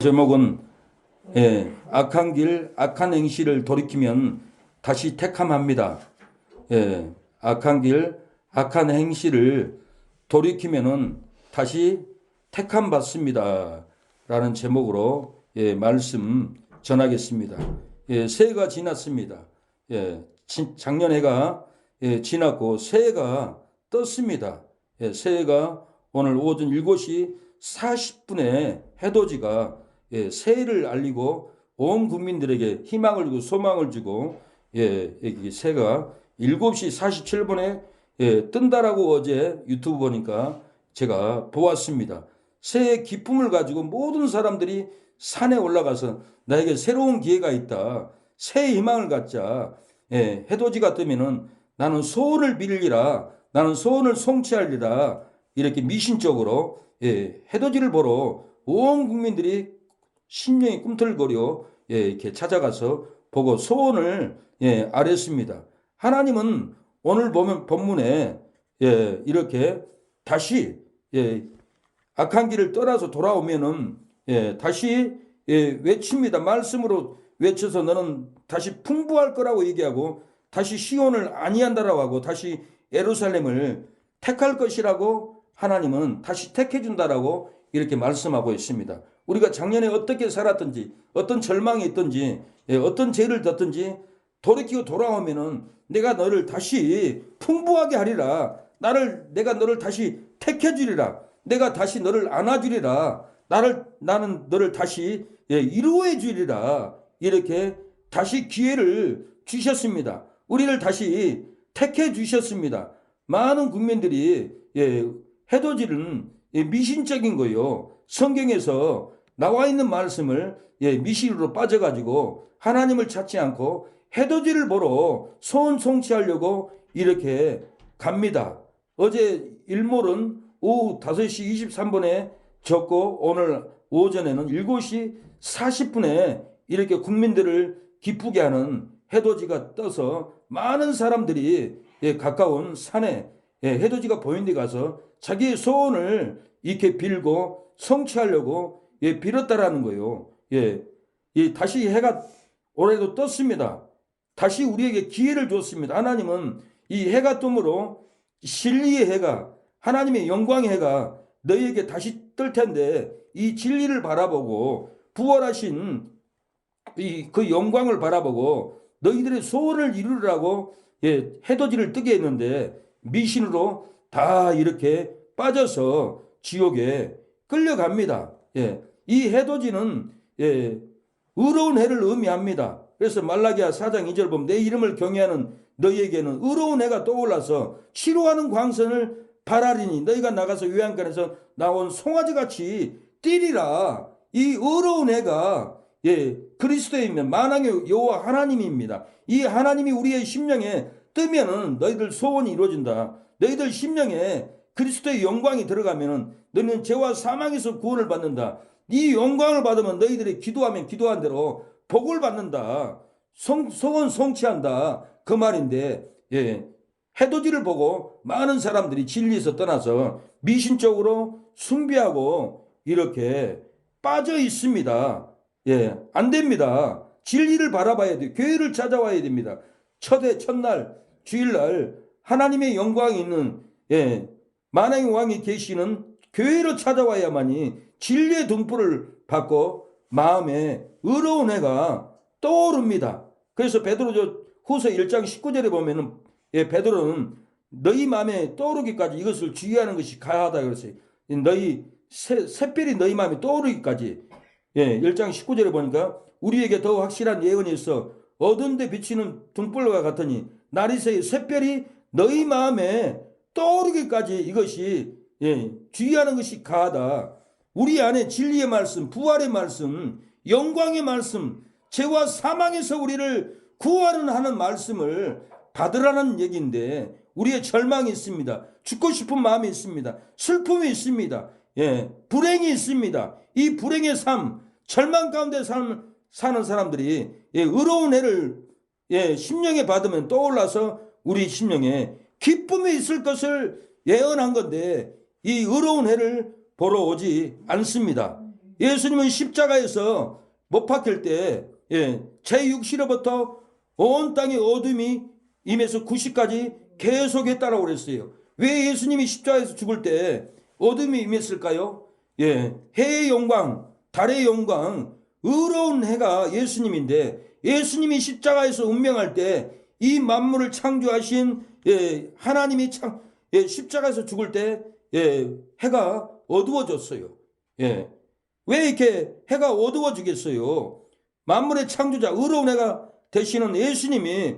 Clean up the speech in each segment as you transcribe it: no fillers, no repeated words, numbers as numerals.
제목은 악한 길, 악한 행실을 돌이키면 다시 택함합니다. 악한 길, 악한 행실을 돌이키면은 다시 택함 받습니다. 라는 제목으로 말씀 전하겠습니다. 새해가 지났습니다. 작년 해가 지났고 새해가 떴습니다. 새해가 오늘 오전 7시 40분에 해돋이가 새해를 알리고 온 국민들에게 희망을 주고 소망을 주고 새가 7시 47분에 뜬다라고 어제 유튜브 보니까 제가 보았습니다. 새해 기쁨을 가지고 모든 사람들이 산에 올라가서 나에게 새로운 기회가 있다. 새해 희망을 갖자. 해돋이가 뜨면은 나는 소원을 빌리라. 나는 소원을 성취하리라. 이렇게 미신적으로 해돋이를 보러 온 국민들이 심령이 꿈틀거려 이렇게 찾아가서 보고 소원을 아뢰습니다. 하나님은 오늘 보면 본문에 이렇게 다시 악한 길을 떠나서 돌아오면은 다시 외칩니다. 말씀으로 외쳐서 너는 다시 풍부할 거라고 얘기하고 다시 시온을 아니한다라고 하고 다시 예루살렘을 택할 것이라고 하나님은 다시 택해준다라고 이렇게 말씀하고 있습니다. 우리가 작년에 어떻게 살았든지 어떤 절망이 있든지 어떤 죄를 졌든지 돌이키고 돌아오면은 내가 너를 다시 풍부하게 하리라. 내가 너를 다시 택해주리라. 내가 다시 너를 안아주리라. 나는 너를 다시 이루어 주리라. 이렇게 다시 기회를 주셨습니다. 우리를 다시 택해 주셨습니다. 많은 국민들이 해돋이는 미신적인 거요. 성경에서 나와 있는 말씀을 미신으로 빠져가지고 하나님을 찾지 않고 해돋이를 보러 소원 성취하려고 이렇게 갑니다. 어제 일몰은 오후 5시 23분에 졌고 오늘 오전에는 7시 40분에 이렇게 국민들을 기쁘게 하는 해돋이가 떠서 많은 사람들이 가까운 산에 해돋이가 보이는 데 가서 자기의 소원을 이렇게 빌고 성취하려고 빌었다라는 거예요. 다시 해가 올해도 떴습니다. 다시 우리에게 기회를 줬습니다. 하나님은 이 해가 뜸으로 진리의 해가 하나님의 영광의 해가 너희에게 다시 뜰 텐데 이 진리를 바라보고 부활하신 그 영광을 바라보고 너희들의 소원을 이루라고 해돋이를 뜨게 했는데 미신으로 다 이렇게 빠져서 지옥에 끌려갑니다. 이 해돋이는 의로운 해를 의미합니다. 그래서 말라기야 4장 2절 보면 내 이름을 경외하는 너희에게는 의로운 해가 떠올라서 치료하는 광선을 발하리니 너희가 나가서 요양간에서 나온 송아지같이 뛰리라. 이 의로운 해가 그리스도이면 만왕의 여호와 하나님입니다. 이 하나님이 우리의 심령에 뜨면은 너희들 소원이 이루어진다. 너희들 심령에 그리스도의 영광이 들어가면은 너희는 죄와 사망에서 구원을 받는다. 이 영광을 받으면 너희들이 기도하면 기도한 대로 복을 받는다. 소원 성취한다. 그 말인데 해돋이를 보고 많은 사람들이 진리에서 떠나서 미신적으로 숭배하고 이렇게 빠져 있습니다. 안 됩니다. 진리를 바라봐야 돼요. 교회를 찾아와야 됩니다. 첫날 주일날 하나님의 영광이 있는 만왕의 왕이 계시는 교회로 찾아와야만이 진리의 등불을 받고 마음에 의로운 해가 떠오릅니다. 그래서 베드로 후서 1장 19절에 보면은 베드로는 너희 마음에 떠오르기까지 이것을 주의하는 것이 가하다 그랬어요. 너희 샛별이 너희 마음에 떠오르기까지 1장 19절에 보니까 우리에게 더 확실한 예언이 있어 어두운 데 비치는 등불과 같으니 날이 새에 샛별이 너희 마음에 떠오르기까지 이것이 주의하는 것이 가하다. 우리 안에 진리의 말씀, 부활의 말씀, 영광의 말씀, 죄와 사망에서 우리를 구원하는 말씀을 받으라는 얘기인데 우리의 절망이 있습니다. 죽고 싶은 마음이 있습니다. 슬픔이 있습니다. 불행이 있습니다. 이 불행의 삶, 절망 가운데 사는 사람들이 의로운 해를 심령에 받으면 떠올라서 우리 심령에 기쁨이 있을 것을 예언한 건데 이 의로운 해를 보러 오지 않습니다. 예수님은 십자가에서 못 박힐 때 제6시로부터 온 땅에 어둠이 임해서 9시까지 계속했다라고 그랬어요. 왜 예수님이 십자가에서 죽을 때 어둠이 임했을까요? 해의 영광, 달의 영광, 의로운 해가 예수님인데, 예수님이 십자가에서 운명할 때 이 만물을 창조하신 하나님이 십자가에서 죽을 때 해가 어두워졌어요. 왜 이렇게 해가 어두워지겠어요? 만물의 창조자, 의로운 해가 되시는 예수님이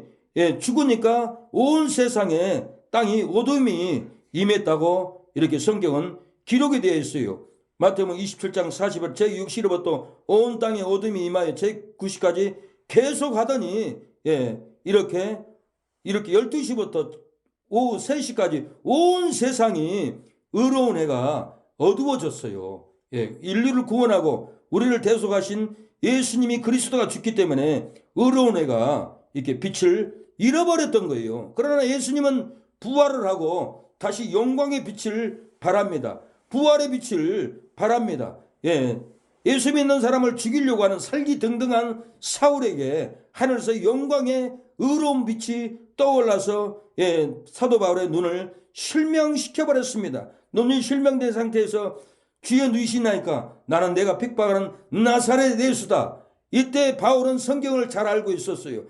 죽으니까 온 세상에 땅이 어둠이 임했다고 이렇게 성경은 기록이 되어 있어요. 마태복음 27장 40절 제6시로부터 온 땅에 어둠이 임하여 제9시까지 계속 하더니 이렇게 12시부터 오후 3시까지 온 세상이 의로운 해가 어두워졌어요. 인류를 구원하고 우리를 대속하신 예수님이 그리스도가 죽기 때문에 의로운 해가 이렇게 빛을 잃어버렸던 거예요. 그러나 예수님은 부활을 하고 다시 영광의 빛을 발합니다. 부활의 빛을 발합니다. 예수 믿는 사람을 죽이려고 하는 살기등등한 사울에게 하늘에서 영광의 의로운 빛이 떠올라서 사도 바울의 눈을 실명시켜버렸습니다. 눈이 실명된 상태에서 주여 누구시나이까? 나는 내가 핍박하는 나사렛 예수다. 이때 바울은 성경을 잘 알고 있었어요.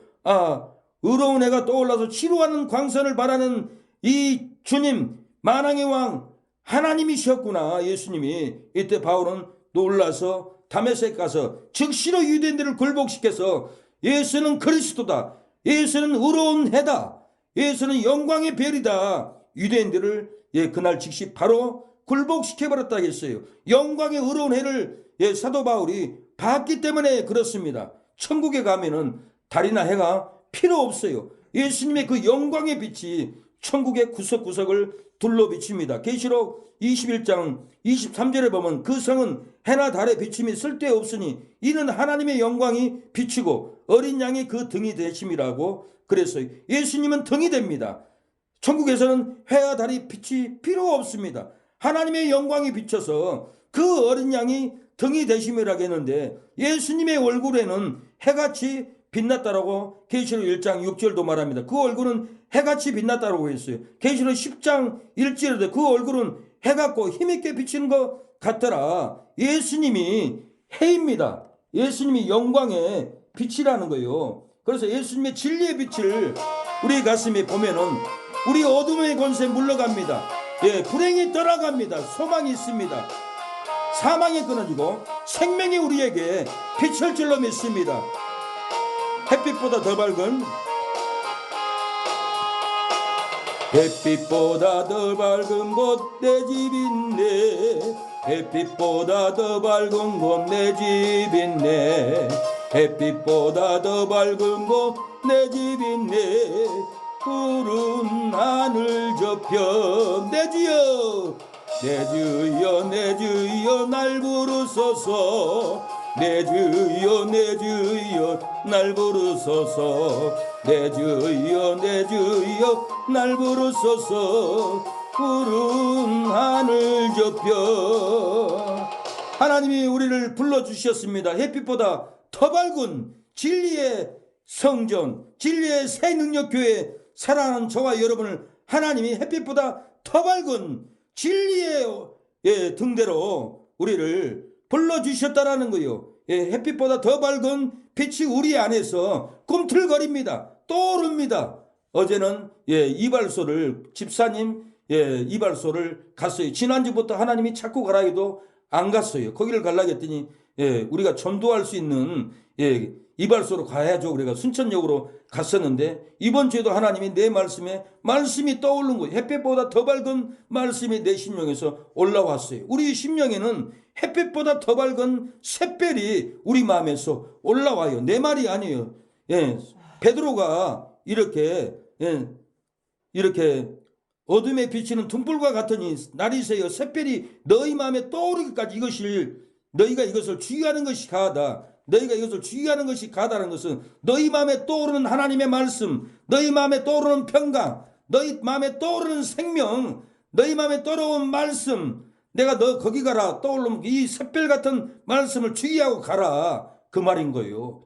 의로운 해가 떠올라서 치루하는 광선을 바라는 이 주님, 만왕의 왕 하나님이셨구나. 예수님이. 이때 바울은 놀라서 다메섹 가서 즉시로 유대인들을 굴복시켜서 예수는 그리스도다, 예수는 의로운 해다, 예수는 영광의 별이다, 유대인들을 그날 즉시 바로 굴복시켜버렸다 했어요. 영광의 의로운 해를 사도 바울이 봤기 때문에 그렇습니다. 천국에 가면은 달이나 해가 필요 없어요. 예수님의 그 영광의 빛이 천국의 구석구석을 둘러 비칩니다. 계시록 21장 23절에 보면 그 성은 해나 달의 비침이 쓸데없으니 이는 하나님의 영광이 비치고 어린 양이 그 등이 되심이라고 그랬어요. 예수님은 등이 됩니다. 천국에서는 해와 달이 빛이 필요 없습니다. 하나님의 영광이 비쳐서 그 어린 양이 등이 되심이라고 했는데 예수님의 얼굴에는 해같이 빛났다라고 계시록 1장 6절도 말합니다. 그 얼굴은 해같이 빛났다라고 했어요. 계시록 10장 1절에도 그 얼굴은 해같고 힘있게 비치는 것 같더라. 예수님이 해입니다. 예수님이 영광의 빛이라는 거예요. 그래서 예수님의 진리의 빛을 우리 가슴에 보면은 우리 어둠의 권세 물러갑니다. 불행이 떠나갑니다. 소망이 있습니다. 사망이 끊어지고 생명이 우리에게 비칠 줄로 믿습니다. 햇빛보다 더 밝은 햇빛보다 더 밝은 곳 내 집 있네. 햇빛보다 더 밝은 곳 내 집 있네. 햇빛보다 더 밝은 곳 내 집 있네. 푸른 하늘 저편 내 주여 내 주여 내 주여 날 부르소서. 내 주여 내 주여 날 부르소서. 내 주여 내 주여 날 부르소서. 푸른 하늘 저편. 하나님이 우리를 불러주셨습니다. 햇빛보다 더 밝은 진리의 성전, 진리의 새 능력교회 사랑하는 저와 여러분을 하나님이 햇빛보다 더 밝은 진리의 등대로 우리를 불러주셨다라는 거예요. 햇빛보다 더 밝은 빛이 우리 안에서 꿈틀거립니다. 떠오릅니다. 어제는 이발소를 집사님 이발소를 갔어요. 지난주부터 하나님이 자꾸 가라 해도 안 갔어요. 거기를 가려고 했더니 우리가 전도할 수 있는 이발소로 가야죠. 우리가 순천역으로 갔었는데 이번 주에도 하나님이 내 말씀이 떠오른 거예요. 햇빛보다 더 밝은 말씀이 내 심령에서 올라왔어요. 우리 심령에는 햇빛보다 더 밝은 샛별이 우리 마음에서 올라와요. 내 말이 아니에요. 베드로가 이렇게 어둠에 비치는 등불과 같으니 날이 새어 샛별이 너희 마음에 떠오르기까지 너희가 이것을 주의하는 것이 가하다. 너희가 이것을 주의하는 것이 가다는 것은 너희 마음에 떠오르는 하나님의 말씀, 너희 마음에 떠오르는 평강, 너희 마음에 떠오르는 생명, 너희 마음에 떠오르는 말씀, 내가 너 거기 가라 떠오르면 이 샛별 같은 말씀을 주의하고 가라 그 말인 거예요.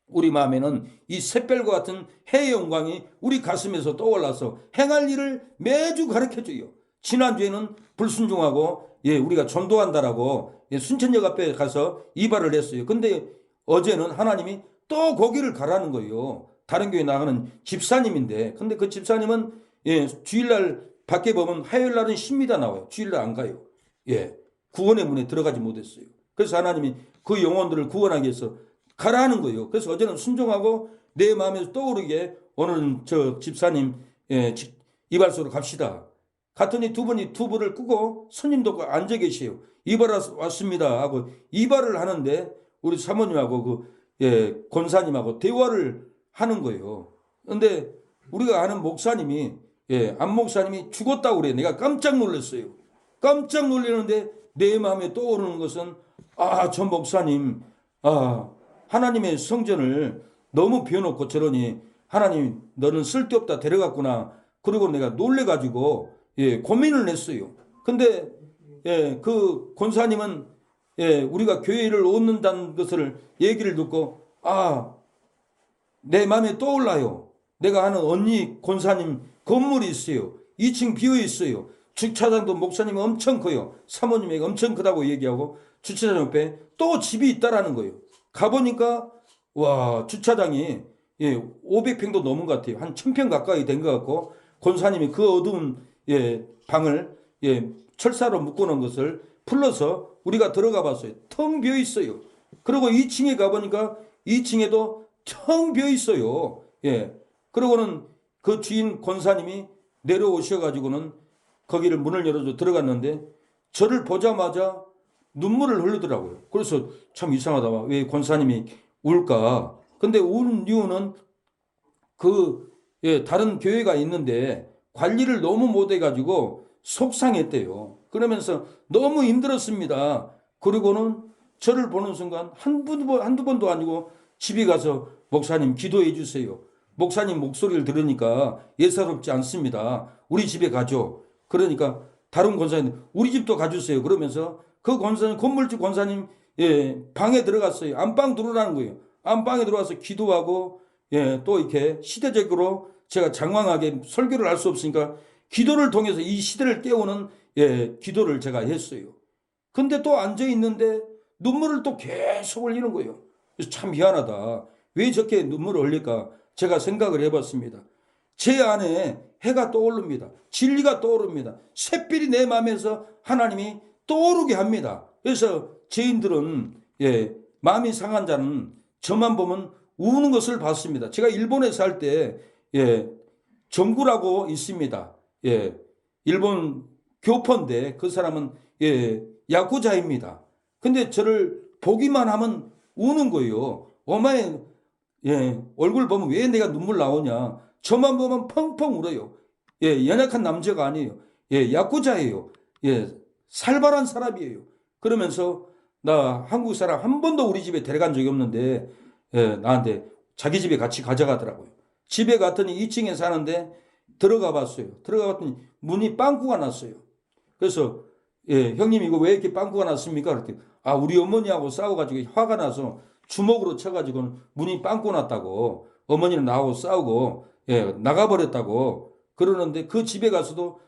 우리 마음에는 이 샛별과 같은 해의 영광이 우리 가슴에서 떠올라서 행할 일을 매주 가르쳐줘요. 지난주에는 불순종하고 우리가 전도한다라고 순천역 앞에 가서 이발을 했어요. 근데 어제는 하나님이 또 거기를 가라는 거예요. 다른 교회 나가는 집사님인데, 근데 그 집사님은 주일날 밖에 보면 화요일날은 십니다 나와요. 주일날 안 가요. 구원의 문에 들어가지 못했어요. 그래서 하나님이 그 영혼들을 구원하기 위해서 가라는 거예요. 그래서 어제는 순종하고 내 마음에서 떠오르게 오늘은 저 집사님 이발소로 갑시다. 갔더니 두 분이 튜브를 끄고 손님도 앉아 계세요. 이발 왔습니다 하고 이발을 하는데 우리 사모님하고 권사님하고 대화를 하는 거예요. 근데 우리가 아는 목사님이 안 목사님이 죽었다고 그래. 내가 깜짝 놀랐어요. 깜짝 놀라는데 내 마음에 떠오르는 것은 저 목사님 하나님의 성전을 너무 비워놓고 저러니 하나님 너는 쓸데없다 데려갔구나. 그리고 내가 놀래가지고 고민을 했어요. 근데 그 권사님은 우리가 교회를 얻는다는 것을 얘기를 듣고 내 마음에 떠올라요. 내가 아는 언니 권사님 건물이 있어요. 2층 비어 있어요. 주차장도 목사님이 엄청 커요. 사모님이 엄청 크다고 얘기하고 주차장 옆에 또 집이 있다라는 거예요. 가보니까 와 주차장이 500평도 넘은 것 같아요. 한 1000평 가까이 된 것 같고 권사님이 그 어두운 방을 철사로 묶어놓은 것을 풀러서 우리가 들어가 봤어요. 텅 비어 있어요. 그리고 2층에 가보니까 2층에도 텅 비어 있어요. 그러고는 그 주인 권사님이 내려오셔가지고는 거기를 문을 열어줘 들어갔는데 저를 보자마자 눈물을 흘리더라고요. 그래서 참 이상하다. 왜 권사님이 울까? 근데 우는 이유는 다른 교회가 있는데 관리를 너무 못해가지고 속상했대요. 그러면서 너무 힘들었습니다. 그리고는 저를 보는 순간 한두 번도 아니고 집에 가서 목사님 기도해 주세요. 목사님 목소리를 들으니까 예사롭지 않습니다. 우리 집에 가죠. 그러니까 다른 권사님 우리 집도 가주세요. 그러면서 그 권사님 건물주 권사님 방에 들어갔어요. 안방 들어오라는 거예요. 안방에 들어와서 기도하고 또 이렇게 시대적으로 제가 장황하게 설교를 할 수 없으니까 기도를 통해서 이 시대를 깨우는 기도를 제가 했어요. 근데 또 앉아 있는데 눈물을 또 계속 흘리는 거예요. 그래서 참 미안하다. 왜 저렇게 눈물을 흘릴까? 제가 생각을 해봤습니다. 제 안에 해가 떠오릅니다. 진리가 떠오릅니다. 샛별이 내 마음에서 하나님이 떠오르게 합니다. 그래서 죄인들은 마음이 상한 자는 저만 보면 우는 것을 봤습니다. 제가 일본에 살 때 정구라고 있습니다. 일본 교포인데 그 사람은 야쿠자입니다. 근데 저를 보기만 하면 우는 거예요. 엄마의 얼굴 보면 왜 내가 눈물 나오냐. 저만 보면 펑펑 울어요. 연약한 남자가 아니에요. 야쿠자예요. 살벌한 사람이에요. 그러면서 나 한국 사람 한 번도 우리 집에 데려간 적이 없는데 나한테 자기 집에 같이 가져가더라고요. 집에 갔더니 2층에 사는데 들어가 봤어요. 들어가 봤더니 문이 빵꾸가 났어요. 그래서 형님 이거 왜 이렇게 빵꾸가 났습니까? 그랬더니 우리 어머니하고 싸워가지고 화가 나서 주먹으로 쳐가지고 문이 빵꾸 났다고 어머니는 나하고 싸우고 나가버렸다고 그러는데 그 집에 가서도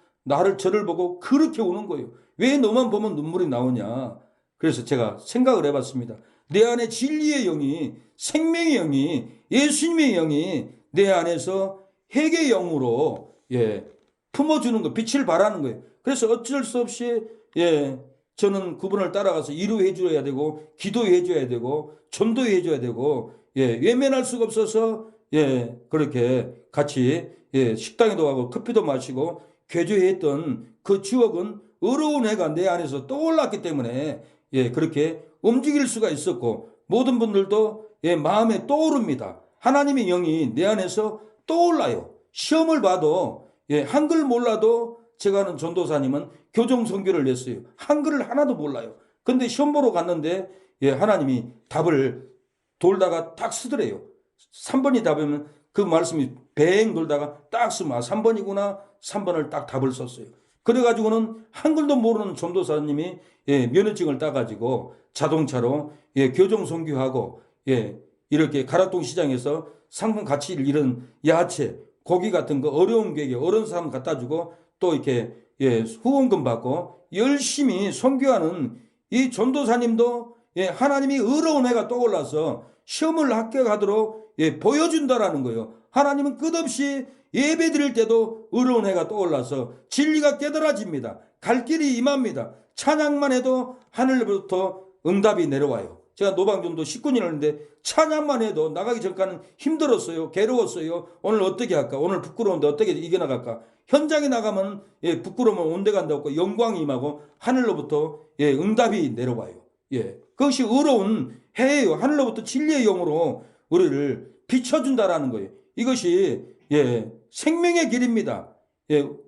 저를 보고 그렇게 우는 거예요. 왜 너만 보면 눈물이 나오냐. 그래서 제가 생각을 해봤습니다. 내 안에 진리의 영이 생명의 영이 예수님의 영이 내 안에서 회개의 영으로 품어주는 거 빛을 발하는 거예요. 그래서 어쩔 수 없이 저는 그분을 따라가서 이루해 줘야 되고 기도해 줘야 되고 전도해 줘야 되고 외면할 수가 없어서 그렇게 같이 식당에도 가고 커피도 마시고 교제했던 그 추억은 어려운 해가 내 안에서 떠올랐기 때문에 그렇게 움직일 수가 있었고 모든 분들도 마음에 떠오릅니다. 하나님의 영이 내 안에서 떠올라요. 시험을 봐도 한글 몰라도 제가 아는 전도사님은 교정 선교를 냈어요. 한글을 하나도 몰라요. 근데 시험 보러 갔는데 하나님이 답을 돌다가 딱 쓰더래요. 3번이 답이면 그 말씀이 뱅 돌다가 딱 쓰면 3번이구나. 3번을 딱 답을 썼어요. 그래가지고는 한글도 모르는 전도사님이 면허증을 따가지고 자동차로 교정 선교하고 이렇게 가락동 시장에서 상품 가치를 잃은 야채, 고기 같은 거 어려운 계획에 어려운 사람 갖다 주고 또 이렇게 후원금 받고 열심히 선교하는 이 전도사님도 하나님이 의로운 해가 떠올라서 시험을 합격하도록 보여준다라는 거예요. 하나님은 끝없이 예배 드릴 때도 의로운 해가 떠올라서 진리가 깨달아집니다. 갈 길이 임합니다. 찬양만 해도 하늘로부터 응답이 내려와요. 제가 노방전도 19년 했는데 찬양만 해도 나가기 전까지는 힘들었어요. 괴로웠어요. 오늘 어떻게 할까? 오늘 부끄러운데 어떻게 이겨나갈까? 현장에 나가면 부끄러우면 온데 간다 없고 영광이 임하고 하늘로부터 응답이 내려와요. 그것이 의로운 해예요. 하늘로부터 진리의 영으로 우리를 비춰준다라는 거예요. 이것이 생명의 길입니다.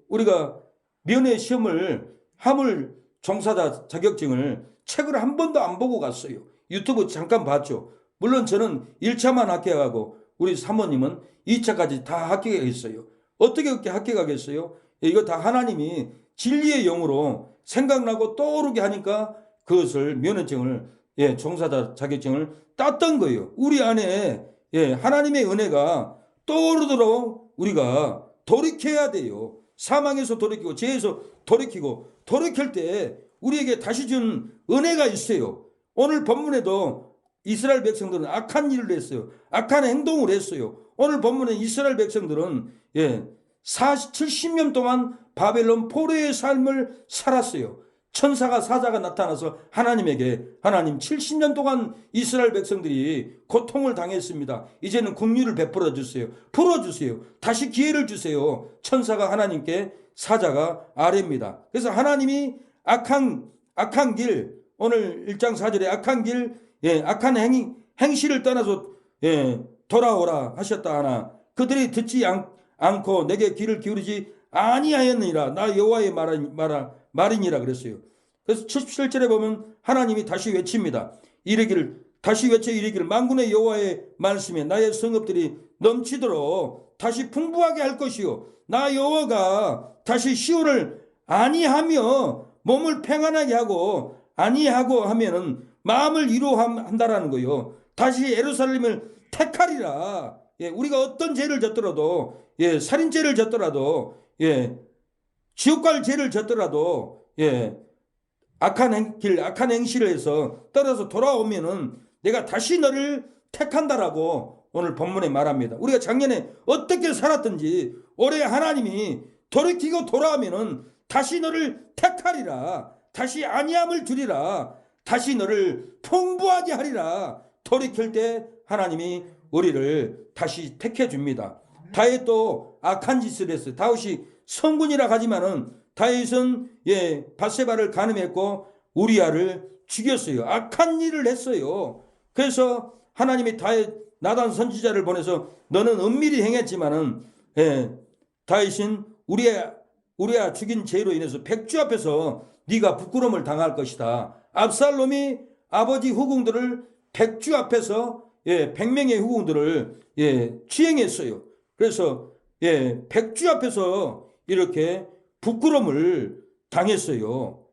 우리가 면허 시험을 화물 종사자 자격증을 책을 한 번도 안 보고 갔어요. 유튜브 잠깐 봤죠. 물론 저는 1차만 합격하고 우리 사모님은 2차까지 다 합격했어요. 어떻게 그렇게 합격하겠어요? 이거 다 하나님이 진리의 영으로 생각나고 떠오르게 하니까 그것을 면허증을 종사자 자격증을 땄던 거예요. 우리 안에 하나님의 은혜가 떠오르도록 우리가 돌이켜야 돼요. 사망에서 돌이키고 죄에서 돌이키고 돌이킬 때 우리에게 다시 준 은혜가 있어요. 오늘 본문에도 이스라엘 백성들은 악한 일을 했어요. 악한 행동을 했어요. 오늘 본문에 이스라엘 백성들은 70년 동안 바벨론 포로의 삶을 살았어요. 천사가 사자가 나타나서 하나님 70년 동안 이스라엘 백성들이 고통을 당했습니다. 이제는 긍휼을 베풀어 주세요. 풀어주세요. 다시 기회를 주세요. 천사가 하나님께 사자가 아뢰입니다. 그래서 하나님이 악한 길, 오늘 1장 4절에 악한 길, 악한 행실을 떠나서 돌아오라 하셨다 하나 그들이 듣지 않고 내게 귀를 기울이지 아니하였느니라. 나 여호와의 말이니라 그랬어요. 그래서 77절에 보면 하나님이 다시 외칩니다. 다시 외쳐 이르기를 만군의 여호와의 말씀에 나의 성읍들이 넘치도록 다시 풍부하게 할 것이요. 나 여호와가 다시 시온을 아니하며 몸을 평안하게 하고 아니하고 하면은 마음을 위로한다라는 거예요. 다시 예루살렘을 택하리라. 우리가 어떤 죄를 졌더라도 살인죄를 졌더라도 지옥 갈 죄를 졌더라도 악한 행실을 해서 떨어져 돌아오면은 내가 다시 너를 택한다라고 오늘 본문에 말합니다. 우리가 작년에 어떻게 살았든지 올해 하나님이 돌이키고 돌아오면은 다시 너를 택하리라. 다시 안위함을 주리라. 다시 너를 풍부하게 하리라. 돌이킬 때 하나님이 우리를 다시 택해 줍니다. 다윗도 악한 짓을 했어요. 다윗이 성군이라 하지만은 다윗은 밧세바를 간음했고 우리아를 죽였어요. 악한 일을 했어요. 그래서 하나님이 나단 선지자를 보내서 너는 은밀히 행했지만은 다윗은 우리아 죽인 죄로 인해서 백주 앞에서 네가 부끄러움을 당할 것이다. 압살롬이 아버지 후궁들을 백주 앞에서 100명의 후궁들을 추행했어요. 그래서 백주 앞에서 이렇게 부끄러움을 당했어요.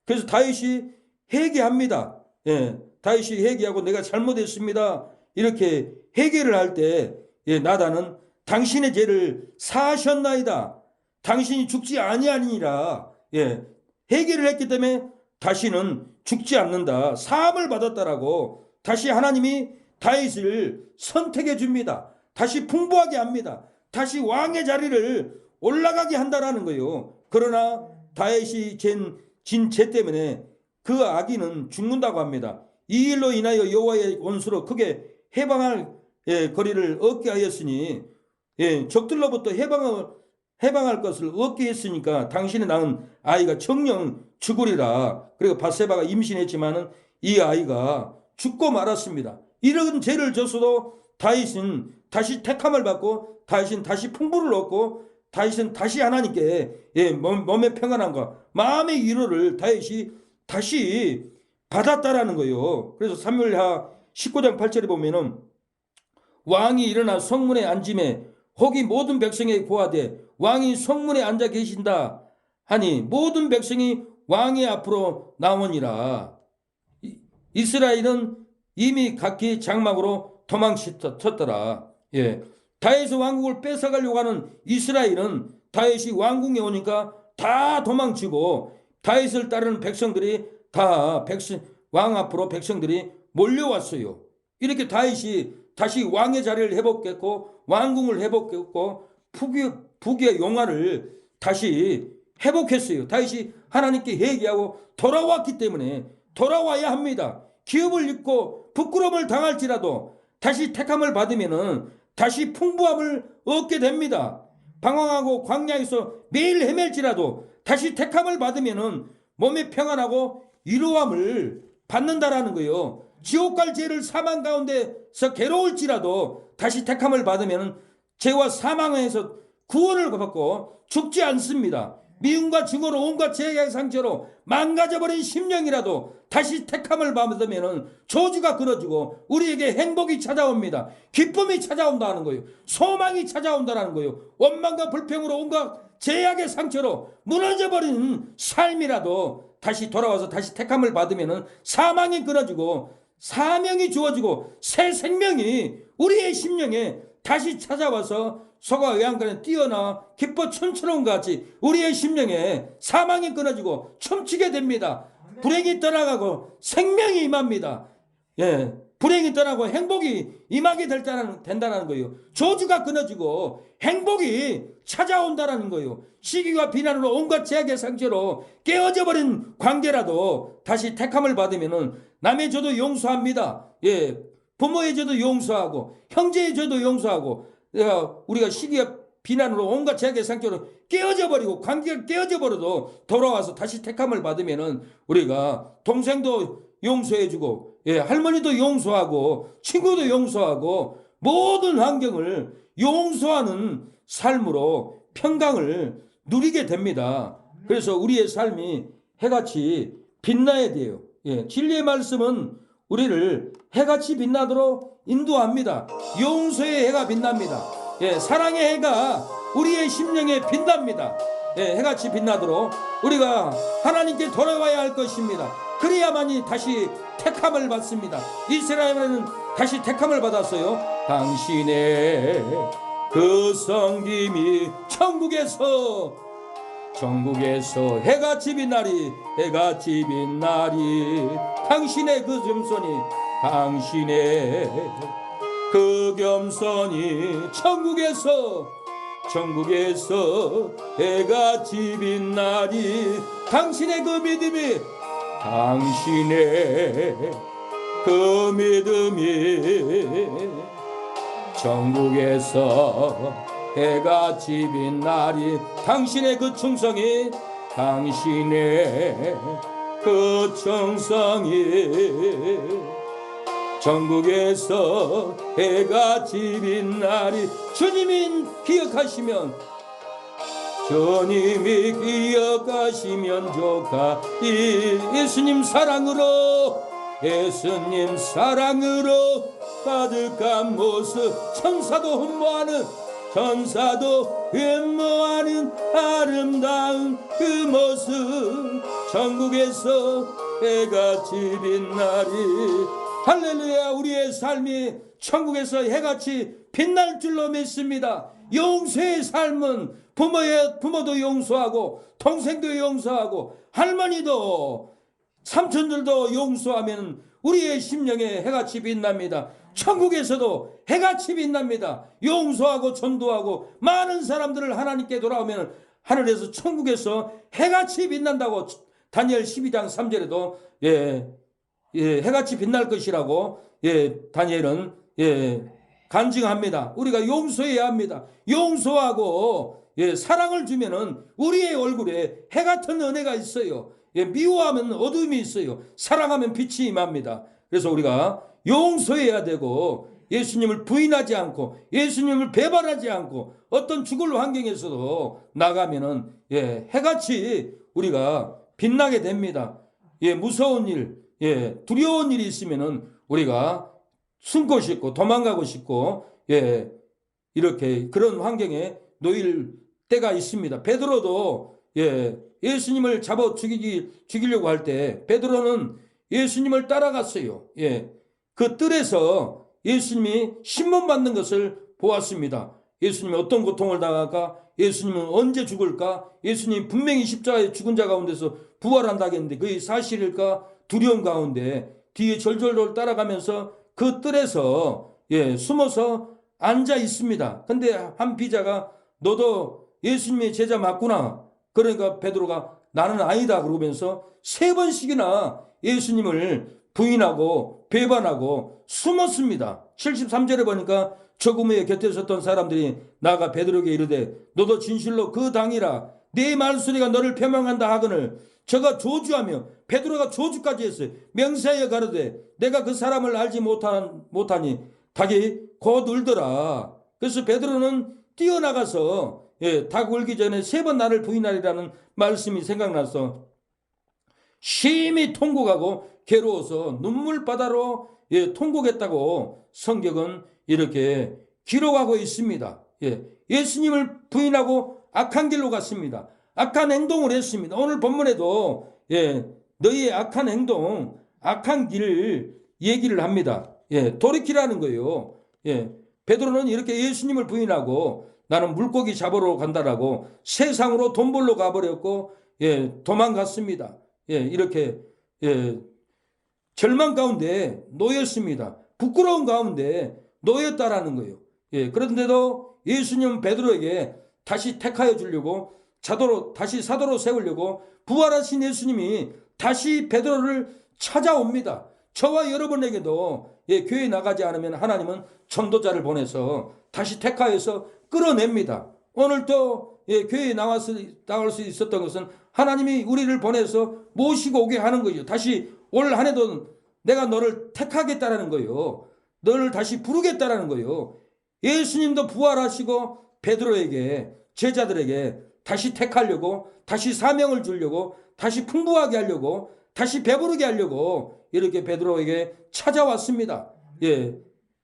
그래서 다윗이 회개합니다. 다윗이 회개하고 내가 잘못했습니다. 이렇게 회개를 할 때 나단은 당신의 죄를 사하셨나이다. 당신이 죽지 아니하니라. 회개를 했기 때문에 다시는 죽지 않는다. 사함을 받았다라고 다시 하나님이 다윗을 선택해 줍니다. 다시 풍부하게 합니다. 다시 왕의 자리를 올라가게 한다라는 거예요. 그러나 다윗이 진 죄 때문에 그 아기는 죽는다고 합니다. 이 일로 인하여 여호와의 원수로 크게 해방할 거리를 얻게 하였으니 적들로부터 해방할 것을 얻게 했으니까 당신의 낳은 아이가 정령 죽으리라. 그리고 밧세바가 임신했지만은 이 아이가 죽고 말았습니다. 이런 죄를 졌어도 다윗은 다시 택함을 받고 다윗은 다시 풍부를 얻고 다윗은 다시 하나님께 몸의 평안함과 마음의 위로를 다윗이 다시 받았다라는 거예요. 그래서 사무엘하 19장 8절에 보면은 왕이 일어나 성문에 앉음에 혹이 모든 백성에게 고하되 왕이 성문에 앉아 계신다 하니 모든 백성이 왕의 앞으로 나오니라. 이스라엘은 이미 각기 장막으로 도망쳤더라. 예. 다윗의 왕국을 뺏어가려고 하는 이스라엘은 다윗이 왕궁에 오니까 다 도망치고 다윗을 따르는 백성들이 다 왕 앞으로 백성들이 몰려왔어요. 이렇게 다윗이 다시 왕의 자리를 회복했고 왕궁을 회복했고 북의 영화를 다시 회복했어요. 다윗이 하나님께 회개하고 돌아왔기 때문에 돌아와야 합니다. 기업을 잃고 부끄러움을 당할지라도 다시 택함을 받으면은 다시 풍부함을 얻게 됩니다. 방황하고 광야에서 매일 헤맬지라도 다시 택함을 받으면은 몸에 평안하고 위로함을 받는다라는 거예요. 지옥 갈 죄를 사망 가운데서 괴로울지라도 다시 택함을 받으면은 죄와 사망에서 구원을 받고 죽지 않습니다. 미움과 증오로 온갖 죄의 상처로 망가져버린 심령이라도 다시 택함을 받으면 저주가 끊어지고 우리에게 행복이 찾아옵니다. 기쁨이 찾아온다는 거예요. 소망이 찾아온다는 거예요. 원망과 불평으로 온갖 죄악의 상처로 무너져버린 삶이라도 다시 돌아와서 다시 택함을 받으면 사망이 끊어지고 사명이 주어지고 새 생명이 우리의 심령에 다시 찾아와서 소가 외양간에 뛰어나 기뻐 춤추는 것 같이 우리의 심령에 사망이 끊어지고 춤추게 됩니다. 불행이 떠나가고 생명이 임합니다. 예, 불행이 떠나고 행복이 임하게 된다는 거예요. 저주가 끊어지고 행복이 찾아온다는 거예요. 시기와 비난으로 온갖 죄악의 상처로 깨어져 버린 관계라도 다시 택함을 받으면 남의 죄도 용서합니다. 예, 부모의 죄도 용서하고 형제의 죄도 용서하고 우리가 시기와 비난으로 온갖 죄악의 상처로 깨어져 버리고 관계가 깨어져 버려도 돌아와서 다시 택함을 받으면은 우리가 동생도 용서해주고 예, 할머니도 용서하고 친구도 용서하고 모든 환경을 용서하는 삶으로 평강을 누리게 됩니다. 그래서 우리의 삶이 해같이 빛나야 돼요. 예, 진리의 말씀은 우리를 해같이 빛나도록 인도합니다. 용서의 해가 빛납니다. 예, 사랑의 해가 우리의 심령에 빛납니다. 예, 해같이 빛나도록 우리가 하나님께 돌아와야 할 것입니다. 그래야만이 다시 택함을 받습니다. 이스라엘은 다시 택함을 받았어요. 당신의 그 섬김이 천국에서 해같이 빛나리 해같이 빛나리 당신의 그 겸손이 당신의 그 겸손이 천국에서 해같이 빛나리 당신의 그 믿음이 당신의 그 믿음이 천국에서 해같이 빛나리 당신의 그 충성이 당신의 그 충성이 천국에서 해같이 빛나리 주님이 기억하시면 조카 예수님 사랑으로 가득한 모습 천사도 흠모하는 아름다운 그 모습 천국에서 해같이 빛나리 할렐루야. 우리의 삶이 천국에서 해같이 빛날 줄로 믿습니다. 용서의 삶은 부모도 용서하고 동생도 용서하고 할머니도 삼촌들도 용서하면 우리의 심령에 해같이 빛납니다. 천국에서도 해같이 빛납니다. 용서하고 전도하고 많은 사람들을 하나님께 돌아오면 하늘에서 천국에서 해같이 빛난다고 다니엘 12장 3절에도 해같이 빛날 것이라고 다니엘은 간증합니다. 우리가 용서해야 합니다. 용서하고 사랑을 주면은 우리의 얼굴에 해 같은 은혜가 있어요. 미워하면 어둠이 있어요. 사랑하면 빛이 임합니다. 그래서 우리가 용서해야 되고 예수님을 부인하지 않고 예수님을 배반하지 않고 어떤 죽을 환경에서도 나가면은 해같이 우리가 빛나게 됩니다. 무서운 일, 두려운 일이 있으면은 우리가 숨고 싶고 도망가고 싶고 이렇게 그런 환경에 놓일 때가 있습니다. 베드로도 예수님을 잡아 죽이려고 할 때 베드로는 예수님을 따라갔어요. 예. 그 뜰에서 예수님이 신문 받는 것을 보았습니다. 예수님이 어떤 고통을 당할까? 예수님은 언제 죽을까? 예수님 분명히 십자가에 죽은 자 가운데서 부활한다겠는데 그게 사실일까? 두려움 가운데 뒤에 절절절 따라가면서 그 뜰에서 숨어서 앉아 있습니다. 근데 한 비자가 너도 예수님의 제자 맞구나. 그러니까 베드로가 나는 아니다 그러면서 3번씩이나 예수님을 부인하고 배반하고 숨었습니다. 73절에 보니까 저금의 곁에 섰던 사람들이 나가 베드로에게 이르되 너도 진실로 그 당이라 네 말소리가 너를 표명한다 하거늘 저가 조주하며 베드로가 조주까지 했어요. 명세하여 가로되 내가 그 사람을 알지 못하니 닭이 곧 울더라. 그래서 베드로는 뛰어나가서 닭 울기 전에 3번 나를 부인하리라는 말씀이 생각나서 심히 통곡하고 괴로워서 눈물바다로 통곡했다고 성경은 이렇게 기록하고 있습니다. 예수님을 부인하고 악한 길로 갔습니다. 악한 행동을 했습니다. 오늘 본문에도 너희의 악한 행동, 악한 길 얘기를 합니다. 돌이키라는 거예요. 베드로는 이렇게 예수님을 부인하고 나는 물고기 잡으러 간다라고 세상으로 돈 벌러 가버렸고 도망갔습니다. 이렇게 절망 가운데 놓였습니다. 부끄러운 가운데 놓였다라는 거예요. 그런데도 예수님은 베드로에게 다시 택하여 주려고 다시 사도로 세우려고 부활하신 예수님이 다시 베드로를 찾아옵니다. 저와 여러분에게도 교회 나가지 않으면 하나님은 전도자를 보내서 다시 택하여서 끌어냅니다. 오늘 또 교회에 나갈 수 있었던 것은 하나님이 우리를 보내서 모시고 오게 하는 거예요. 다시 올 한 해도 내가 너를 택하겠다라는 거예요. 너를 다시 부르겠다라는 거예요. 예수님도 부활하시고 베드로에게 제자들에게 다시 택하려고 다시 사명을 주려고 다시 풍부하게 하려고 다시 배부르게 하려고 이렇게 베드로에게 찾아왔습니다.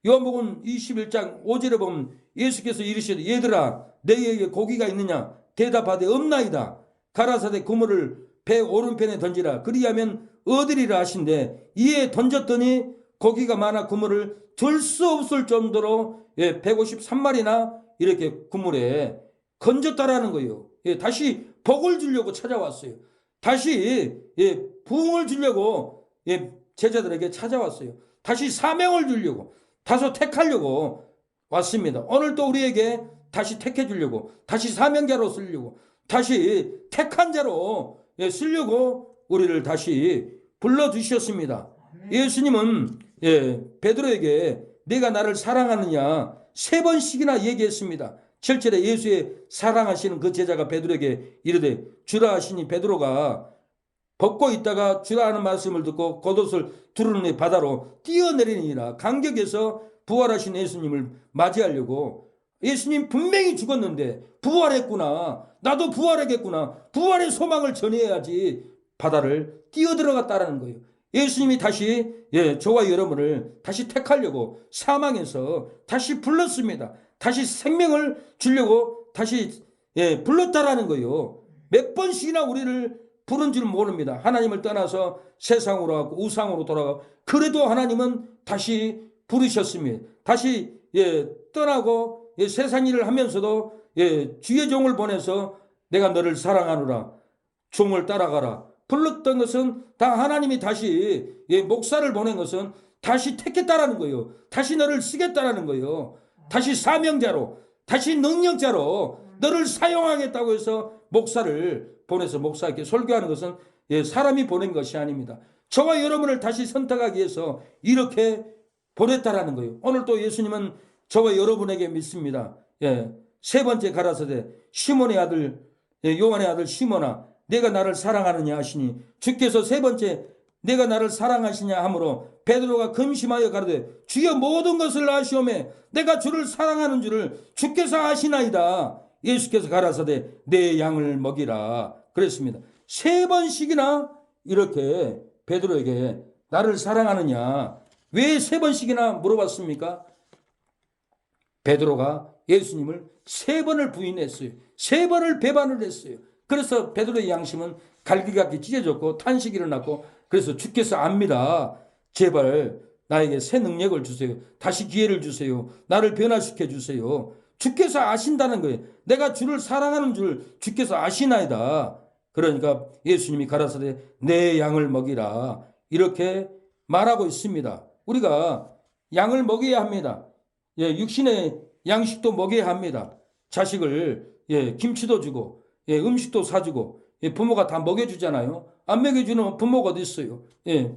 요한복음 21장 5절에 보면 예수께서 이르시되 얘들아 너희에게 고기가 있느냐 대답하되 없나이다. 가라사대 그물을 배 오른편에 던지라 그리하면 얻으리라 하신대 이에 던졌더니 고기가 많아 그물을 들 수 없을 정도로 153마리나 이렇게 그물에 건졌다라는 거예요. 다시 복을 주려고 찾아왔어요. 다시 부흥을 주려고 제자들에게 찾아왔어요. 다시 사명을 주려고 다시 택하려고 왔습니다. 오늘 또 우리에게 다시 택해 주려고 다시 사명자로 쓰려고 다시 택한 자로 쓰려고 우리를 다시 불러주셨습니다. 예수님은 베드로에게 내가 나를 사랑하느냐 3번씩이나 얘기했습니다. 7절에 예수의 사랑하시는 그 제자가 베드로에게 이르되 주라 하시니 베드로가 벗고 있다가 주라 하는 말씀을 듣고 겉옷을 두르는 바다로 뛰어내리니라. 감격에서 부활하신 예수님을 맞이하려고 예수님 분명히 죽었는데 부활했구나. 나도 부활하겠구나. 부활의 소망을 전해야지 바다를 뛰어들어갔다라는 거예요. 예수님이 다시 저와 여러분을 다시 택하려고 사망해서 다시 불렀습니다. 다시 생명을 주려고 다시 불렀다라는 거예요. 몇 번씩이나 우리를 부른 줄 모릅니다. 하나님을 떠나서 세상으로 가고 우상으로 돌아가고 그래도 하나님은 다시 부르셨습니다. 다시 떠나고 세상 일을 하면서도 주의 종을 보내서 내가 너를 사랑하노라 종을 따라가라 불렀던 것은 다 하나님이 다시 목사를 보낸 것은 다시 택했다라는 거예요. 다시 너를 쓰겠다라는 거예요. 다시 사명자로 다시 능력자로 너를 사용하겠다고 해서 목사를 보내서 목사에게 설교하는 것은 사람이 보낸 것이 아닙니다. 저와 여러분을 다시 선택하기 위해서 이렇게 보냈다라는 거예요. 오늘 또 예수님은 저와 여러분에게 믿습니다. 3번째 가라사대 시몬의 아들 요한의 아들 시몬아 내가 나를 사랑하느냐 하시니 주께서 3번째 내가 나를 사랑하시냐 하므로 베드로가 근심하여 가로되 주여 모든 것을 아시오매 내가 주를 사랑하는 줄을 주께서 아시나이다. 예수께서 가라사대 내 양을 먹이라 그랬습니다. 3번씩이나 이렇게 베드로에게 나를 사랑하느냐 왜 3번씩이나 물어봤습니까? 베드로가 예수님을 3번을 부인했어요. 3번을 배반을 했어요. 그래서 베드로의 양심은 갈기같이 찢어졌고 탄식이 일어났고, 그래서 주께서 압니다. 제발 나에게 새 능력을 주세요. 다시 기회를 주세요. 나를 변화시켜 주세요. 주께서 아신다는 거예요. 내가 주를 사랑하는 줄 주께서 아시나이다. 그러니까 예수님이 가라사대 내 양을 먹이라, 이렇게 말하고 있습니다. 우리가 양을 먹여야 합니다. 육신의 양식도 먹여야 합니다. 자식을 김치도 주고 음식도 사주고 부모가 다 먹여주잖아요. 안 먹여주는 부모가 어디 있어요?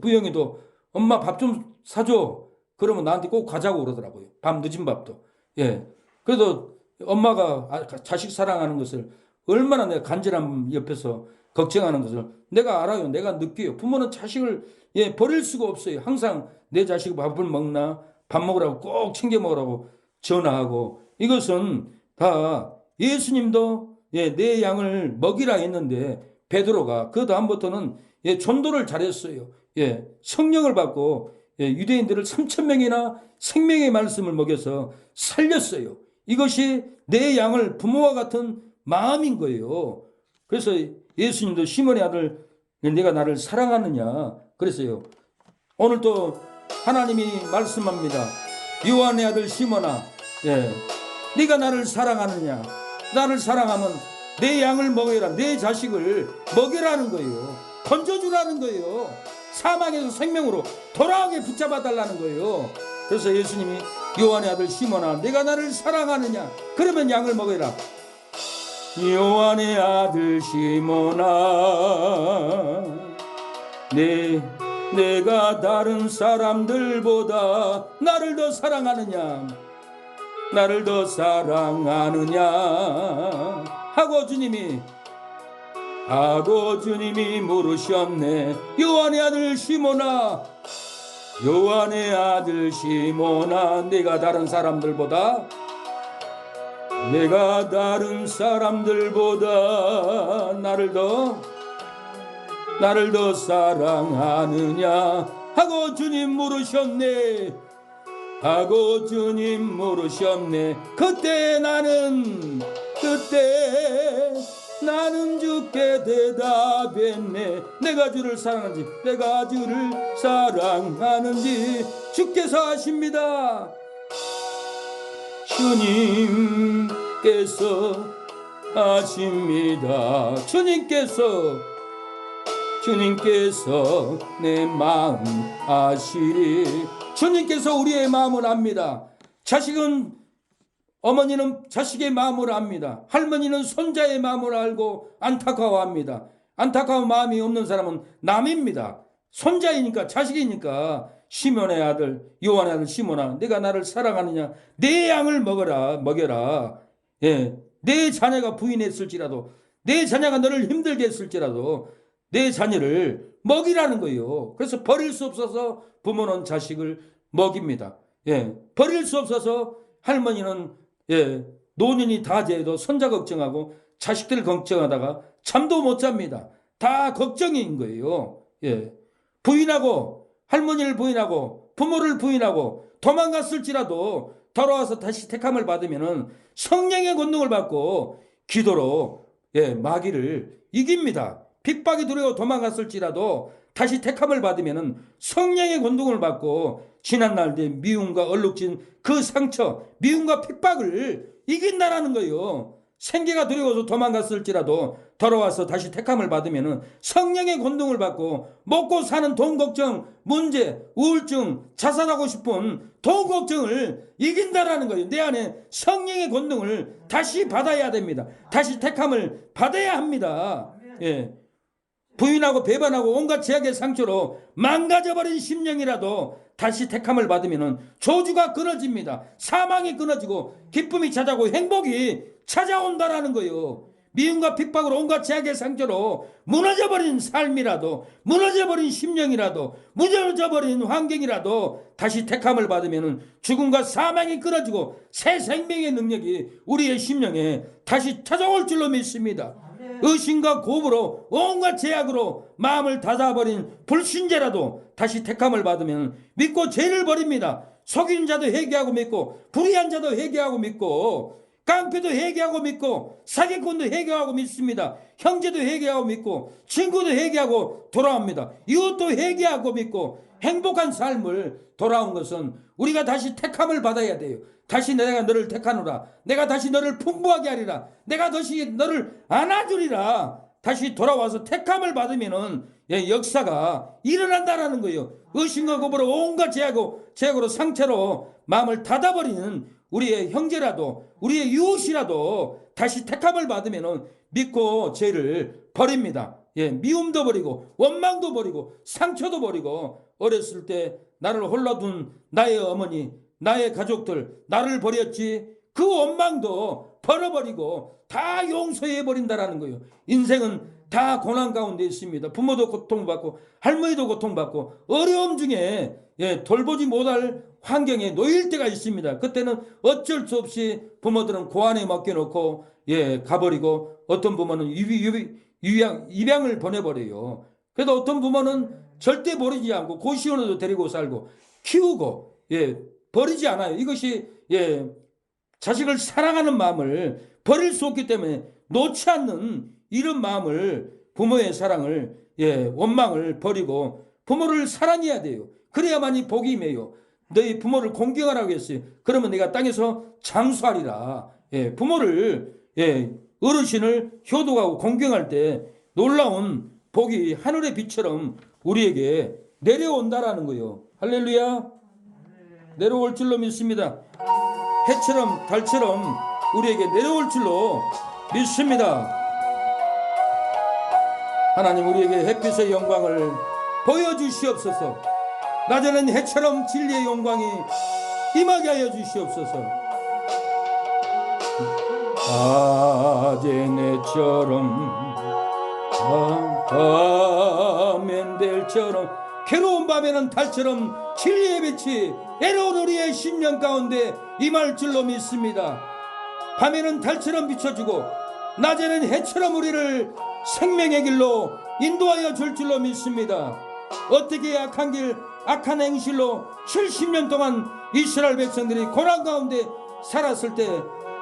부영이도 엄마 밥 좀 사줘. 그러면 나한테 꼭 가자고 그러더라고요. 밤 늦은 밥도. 그래도 엄마가 자식 사랑하는 것을 얼마나 내가 간절한 옆에서 걱정하는 것을 내가 알아요. 내가 느껴요. 부모는 자식을 버릴 수가 없어요. 항상 내 자식이 밥을 먹나, 밥 먹으라고 꼭 챙겨 먹으라고 전화하고. 이것은 다 예수님도 내 양을 먹이라 했는데, 베드로가 그 다음부터는 전도를 잘했어요. 성령을 받고 유대인들을 3,000명이나 생명의 말씀을 먹여서 살렸어요. 이것이 내 양을 부모와 같은 마음인 거예요. 그래서 예수님도 시몬의 아들 내가 나를 사랑하느냐 그랬어요. 오늘 또 하나님이 말씀합니다. 요한의 아들 시몬아, 네가 나를 사랑하느냐. 나를 사랑하면 내 양을 먹여라. 내 자식을 먹여라는 거예요. 던져주라는 거예요. 사망에서 생명으로 돌아오게 붙잡아 달라는 거예요. 그래서 예수님이 요한의 아들 시몬아, 네가 나를 사랑하느냐. 그러면 양을 먹여라. 요한의 아들 시몬아, 내가 다른 사람들보다 나를 더 사랑하느냐, 나를 더 사랑하느냐 하고 주님이 물으셨네. 요한의 아들 시몬아, 요한의 아들 시몬아, 내가 다른 사람들보다 나를 더 사랑하느냐 하고 주님 물으셨네. 그때 나는 주께 대답했네. 내가 주를 사랑하는지 주께서 아십니다. 주님께서 아십니다. 주님께서 내 마음 아시리. 주님께서 우리의 마음을 압니다. 어머니는 자식의 마음을 압니다. 할머니는 손자의 마음을 알고 안타까워합니다. 안타까운 마음이 없는 사람은 남입니다. 손자이니까, 자식이니까. 시몬의 아들, 요한의 아들 시몬아, 내가 나를 사랑하느냐. 내 양을 먹여라. 내 자녀가 부인했을지라도, 내 자녀가 너를 힘들게 했을지라도 내 자녀를 먹이라는 거예요. 그래서 버릴 수 없어서 부모는 자식을 먹입니다. 버릴 수 없어서 할머니는 노년이 다 돼도 손자 걱정하고 자식들 걱정하다가 잠도 못 잡니다. 다 걱정인 거예요. 할머니를 부인하고 부모를 부인하고 도망갔을지라도 돌아와서 다시 택함을 받으면 성령의 권능을 받고 기도로 마귀를 이깁니다. 핍박이 두려워 도망갔을지라도 다시 택함을 받으면 성령의 권능을 받고 지난날 내 미움과 얼룩진 그 상처, 미움과 핍박을 이긴다라는 거예요. 생계가 두려워서 도망갔을지라도 돌아와서 다시 택함을 받으면 성령의 권능을 받고 먹고 사는 돈 걱정, 문제, 우울증, 자살하고 싶은 돈 걱정을 이긴다라는 거예요. 내 안에 성령의 권능을 다시 받아야 됩니다. 다시 택함을 받아야 합니다. 부인하고 배반하고 온갖 제약의 상처로 망가져버린 심령이라도 다시 택함을 받으면 저주가 끊어집니다. 사망이 끊어지고 기쁨이 찾아오고 행복이 찾아온다라는 거예요. 미움과 핍박으로 온갖 제약의 상처로 무너져버린 삶이라도, 무너져버린 심령이라도, 무너져버린 환경이라도 다시 택함을 받으면 죽음과 사망이 끊어지고 새 생명의 능력이 우리의 심령에 다시 찾아올 줄로 믿습니다. 의심과 고부로 온갖 제약으로 마음을 닫아버린 불신자라도 다시 택함을 받으면 믿고 죄를 버립니다. 속인 자도 회개하고 믿고 불의한 자도 회개하고 믿고 깡패도 회개하고 믿고, 사기꾼도 회개하고 믿습니다. 형제도 회개하고 믿고, 친구도 회개하고 돌아옵니다. 이웃도 회개하고 믿고 행복한 삶을 돌아온 것은 우리가 다시 택함을 받아야 돼요. 다시 내가 너를 택하노라. 내가 다시 너를 풍부하게 하리라. 내가 다시 너를 안아주리라. 다시 돌아와서 택함을 받으면은 역사가 일어난다라는 거예요. 의심과 고부로 온갖 제약으로 상처로 마음을 닫아버리는 우리의 형제라도 우리의 이웃이라도 다시 택함을 받으면은 믿고 죄를 버립니다. 미움도 버리고 원망도 버리고 상처도 버리고, 어렸을 때 나를 홀로 둔 나의 어머니, 나의 가족들, 나를 버렸지, 그 원망도 버려버리고 다 용서해 버린다라는 거예요. 인생은 다 고난 가운데 있습니다. 부모도 고통받고 할머니도 고통받고 어려움 중에 돌보지 못할 환경에 놓일 때가 있습니다. 그때는 어쩔 수 없이 부모들은 고안에 맡겨놓고 가버리고, 어떤 부모는 입양을 보내버려요. 그래도 어떤 부모는 절대 버리지 않고 고시원에도 데리고 살고 키우고 버리지 않아요. 이것이 자식을 사랑하는 마음을 버릴 수 없기 때문에 놓지 않는 이런 마음을, 부모의 사랑을 원망을 버리고 부모를 사랑해야 돼요. 그래야만이 복이 임해요. 너희 부모를 공경하라고 했어요. 그러면 내가 땅에서 장수하리라. 부모를 어르신을 효도하고 공경할 때 놀라운 복이 하늘의 빛처럼 우리에게 내려온다라는 거예요. 할렐루야. 내려올 줄로 믿습니다. 해처럼 달처럼 우리에게 내려올 줄로 믿습니다. 하나님, 우리에게 햇빛의 영광을 보여주시옵소서. 낮에는 해처럼 진리의 영광이 임하게 하여 주시옵소서. 아제네처럼 밤엔 달처럼, 괴로운 밤에는 달처럼 진리의 빛이 애로운 우리의 심령 가운데 임할 줄로 믿습니다. 밤에는 달처럼 비춰주고 낮에는 해처럼 우리를 생명의 길로 인도하여 줄 줄로 믿습니다. 어떻게 악한 길, 악한 행실로 70년 동안 이스라엘 백성들이 고난 가운데 살았을 때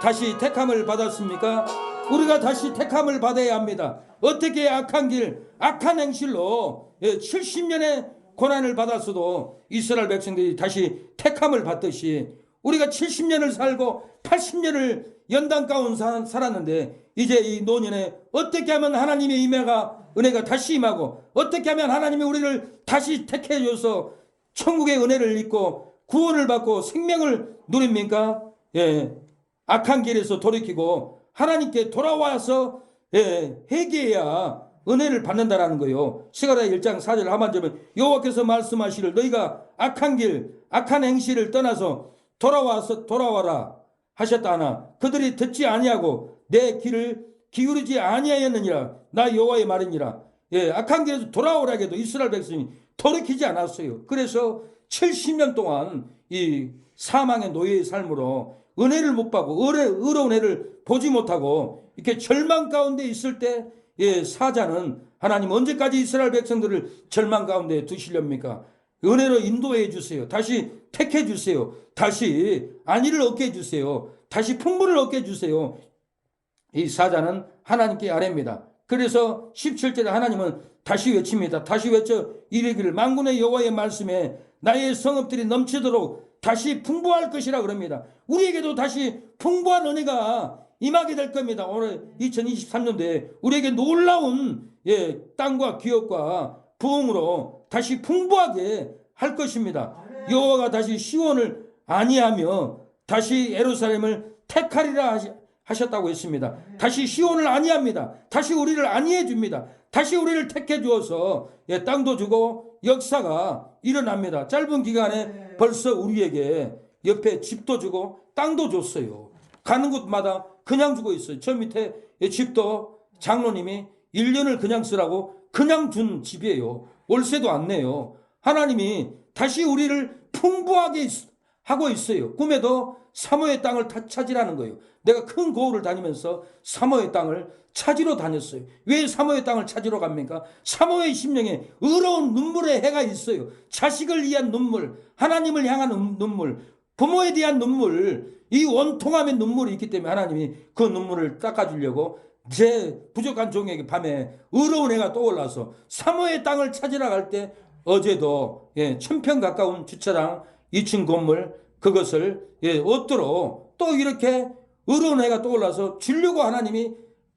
다시 택함을 받았습니까? 우리가 다시 택함을 받아야 합니다. 어떻게 악한 길, 악한 행실로 70년의 고난을 받았어도 이스라엘 백성들이 다시 택함을 받듯이 우리가 70년을 살고 80년을 연단 가운데 살았는데, 이제 이 노년에 어떻게 하면 하나님의 은혜가 다시 임하고, 어떻게 하면 하나님이 우리를 다시 택해 줘서 천국의 은혜를 입고 구원을 받고 생명을 누립니까? 악한 길에서 돌이키고 하나님께 돌아와서 회개해야 은혜를 받는다라는 거예요. 스가랴 1장 4절 하반절은 여호와께서 말씀하시를 너희가 악한 길, 악한 행실을 떠나서 돌아와라 하셨다 하나 그들이 듣지 아니하고 내 길을 기울이지 아니하였느니라. 나 여호와의 말이니라. 악한 길에서 돌아오라 해도 이스라엘 백성이 돌이키지 않았어요. 그래서 70년 동안 이 사망의 노예의 삶으로 은혜를 못 받고 의로운 해를 보지 못하고 이렇게 절망 가운데 있을 때 사자는 하나님 언제까지 이스라엘 백성들을 절망 가운데 두시렵니까? 은혜로 인도해 주세요. 다시 택해 주세요. 다시 안위를 얻게 해 주세요. 다시 풍부를 얻게 해 주세요. 이 사자는 하나님께 아뢰입니다. 그래서 17절에 하나님은 다시 외칩니다. 다시 외쳐 이르기를 만군의 여호와의 말씀에 나의 성읍들이 넘치도록 다시 풍부할 것이라 그럽니다. 우리에게도 다시 풍부한 은혜가 임하게 될 겁니다. 오늘 2023년도에 우리에게 놀라운 땅과 기업과 부흥으로 다시 풍부하게 할 것입니다. 여호와가 다시 시온을 안위하며 다시 예루살렘을 택하리라 하셨다고 했습니다. 다시 시온을 안위합니다. 다시 우리를 안위해 줍니다. 다시 우리를 택해 주어서 땅도 주고 역사가 일어납니다. 짧은 기간에 벌써 우리에게 옆에 집도 주고 땅도 줬어요. 가는 곳마다 그냥 주고 있어요. 저 밑에 집도 장로님이 1년을 그냥 쓰라고 그냥 준 집이에요. 월세도 안 내요. 하나님이 다시 우리를 풍부하게 하고 있어요. 꿈에도 사모의 땅을 찾으라는 거예요. 내가 큰 고을을 다니면서 사모의 땅을 찾으러 다녔어요. 왜 사모의 땅을 찾으러 갑니까? 사모의 심령에 의로운 눈물의 해가 있어요. 자식을 위한 눈물, 하나님을 향한 눈물, 부모에 대한 눈물, 이 원통함의 눈물이 있기 때문에 하나님이 그 눈물을 닦아주려고 제 부족한 종에게 밤에 의로운 해가 떠올라서 사모의 땅을 찾으러 갈 때 어제도 1000평 가까운 주차장 2층 건물 그것을 얻도록 또 이렇게 의로운 해가 떠올라서 주려고 하나님이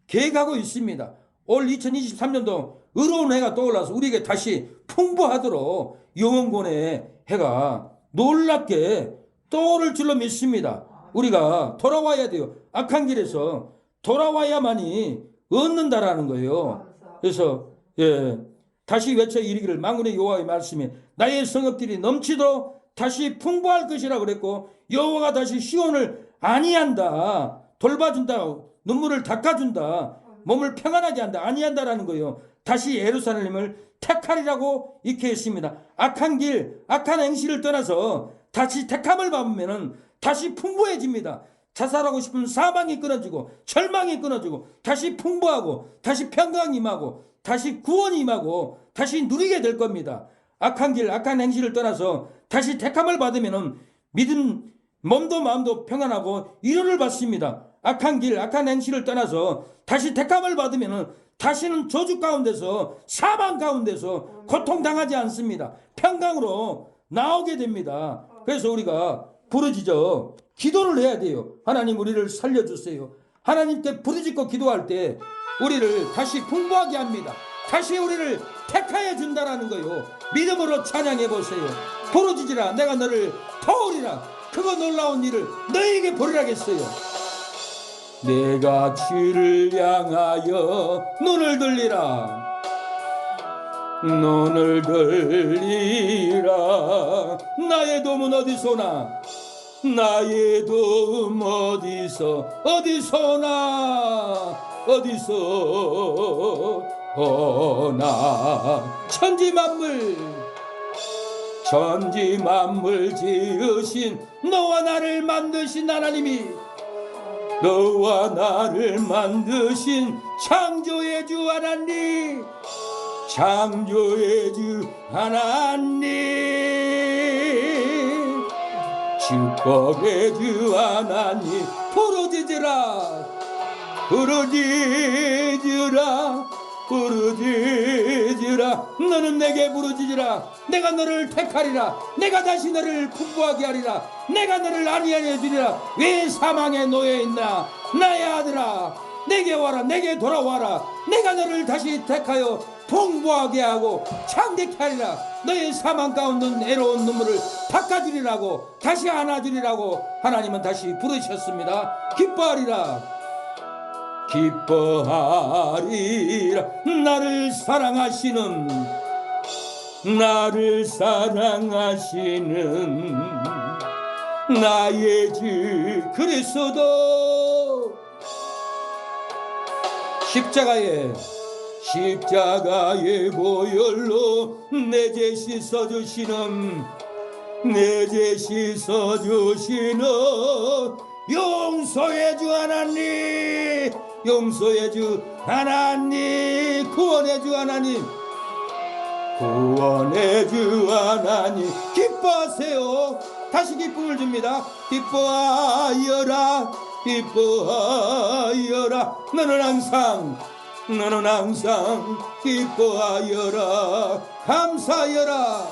계획하고 있습니다. 올 2023년도 의로운 해가 떠올라서 우리에게 다시 풍부하도록 영원권의 해가 놀랍게 떠오를 줄로 믿습니다. 우리가 돌아와야 돼요. 악한 길에서 돌아와야만이 얻는다라는 거예요. 그래서 다시 외쳐 이르기를 만군의 여호와의 말씀이 나의 성읍들이 넘치도록 다시 풍부할 것이라 그랬고 여호와가 다시 시온을 안위한다, 돌봐준다, 눈물을 닦아준다, 몸을 평안하게 한다, 안위한다라는 거예요. 다시 예루살렘을 택하리라고 이렇게 했습니다. 악한 길, 악한 행실을 떠나서 다시 택함을 받으면 다시 풍부해집니다. 자살하고 싶은 사망이 끊어지고 절망이 끊어지고 다시 풍부하고 다시 평강이 임하고 다시 구원이 임하고 다시 누리게 될 겁니다. 악한 길, 악한 행실을 떠나서 다시 택함을 받으면 믿음, 몸도 마음도 평안하고 위로를 받습니다. 악한 길, 악한 행실을 떠나서 다시 택함을 받으면 다시는 저주 가운데서 사망 가운데서 고통당하지 않습니다. 평강으로 나오게 됩니다. 그래서 우리가 부르짖어 기도를 해야 돼요. 하나님 우리를 살려주세요. 하나님께 부르짖고 기도할 때 우리를 다시 풍부하게 합니다. 다시 우리를 택하여 준다라는 거요. 믿음으로 찬양해 보세요. 부르짖으라 내가 너를 도우리라. 그거 놀라운 일을 너에게 보리라겠어요. 내가 주를 향하여 눈을 들리라. 눈을 들리라. 나의 도움은 어디서나 나의 도움 어디서나 오나 천지 만물 지으신 너와 나를 만드신 하나님이 너와 나를 만드신 창조의 주 하나님 축복의 주 하나님 부르짖으라 너는 내게 부르짖으라. 내가 너를 택하리라. 내가 다시 너를 풍부하게 하리라. 내가 너를 안위하여 주리라. 왜 사망에 놓여 있나 나의 아들아 내게 와라. 내게 돌아와라. 내가 너를 다시 택하여 풍부하게 하고 창대케 하리라. 너의 사망 가운데 애로운 눈물을 닦아주리라고 다시 안아주리라고 하나님은 다시 부르셨습니다. 기뻐하리라. 나를 사랑하시는 나의 주 그리스도 십자가의 보혈로 내 죄 씻어주시는 용서의 주 하나님 구원의 주 하나님 기뻐하세요. 다시 기쁨을 줍니다. 기뻐하여라 너는 항상 기뻐하여라. 감사하여라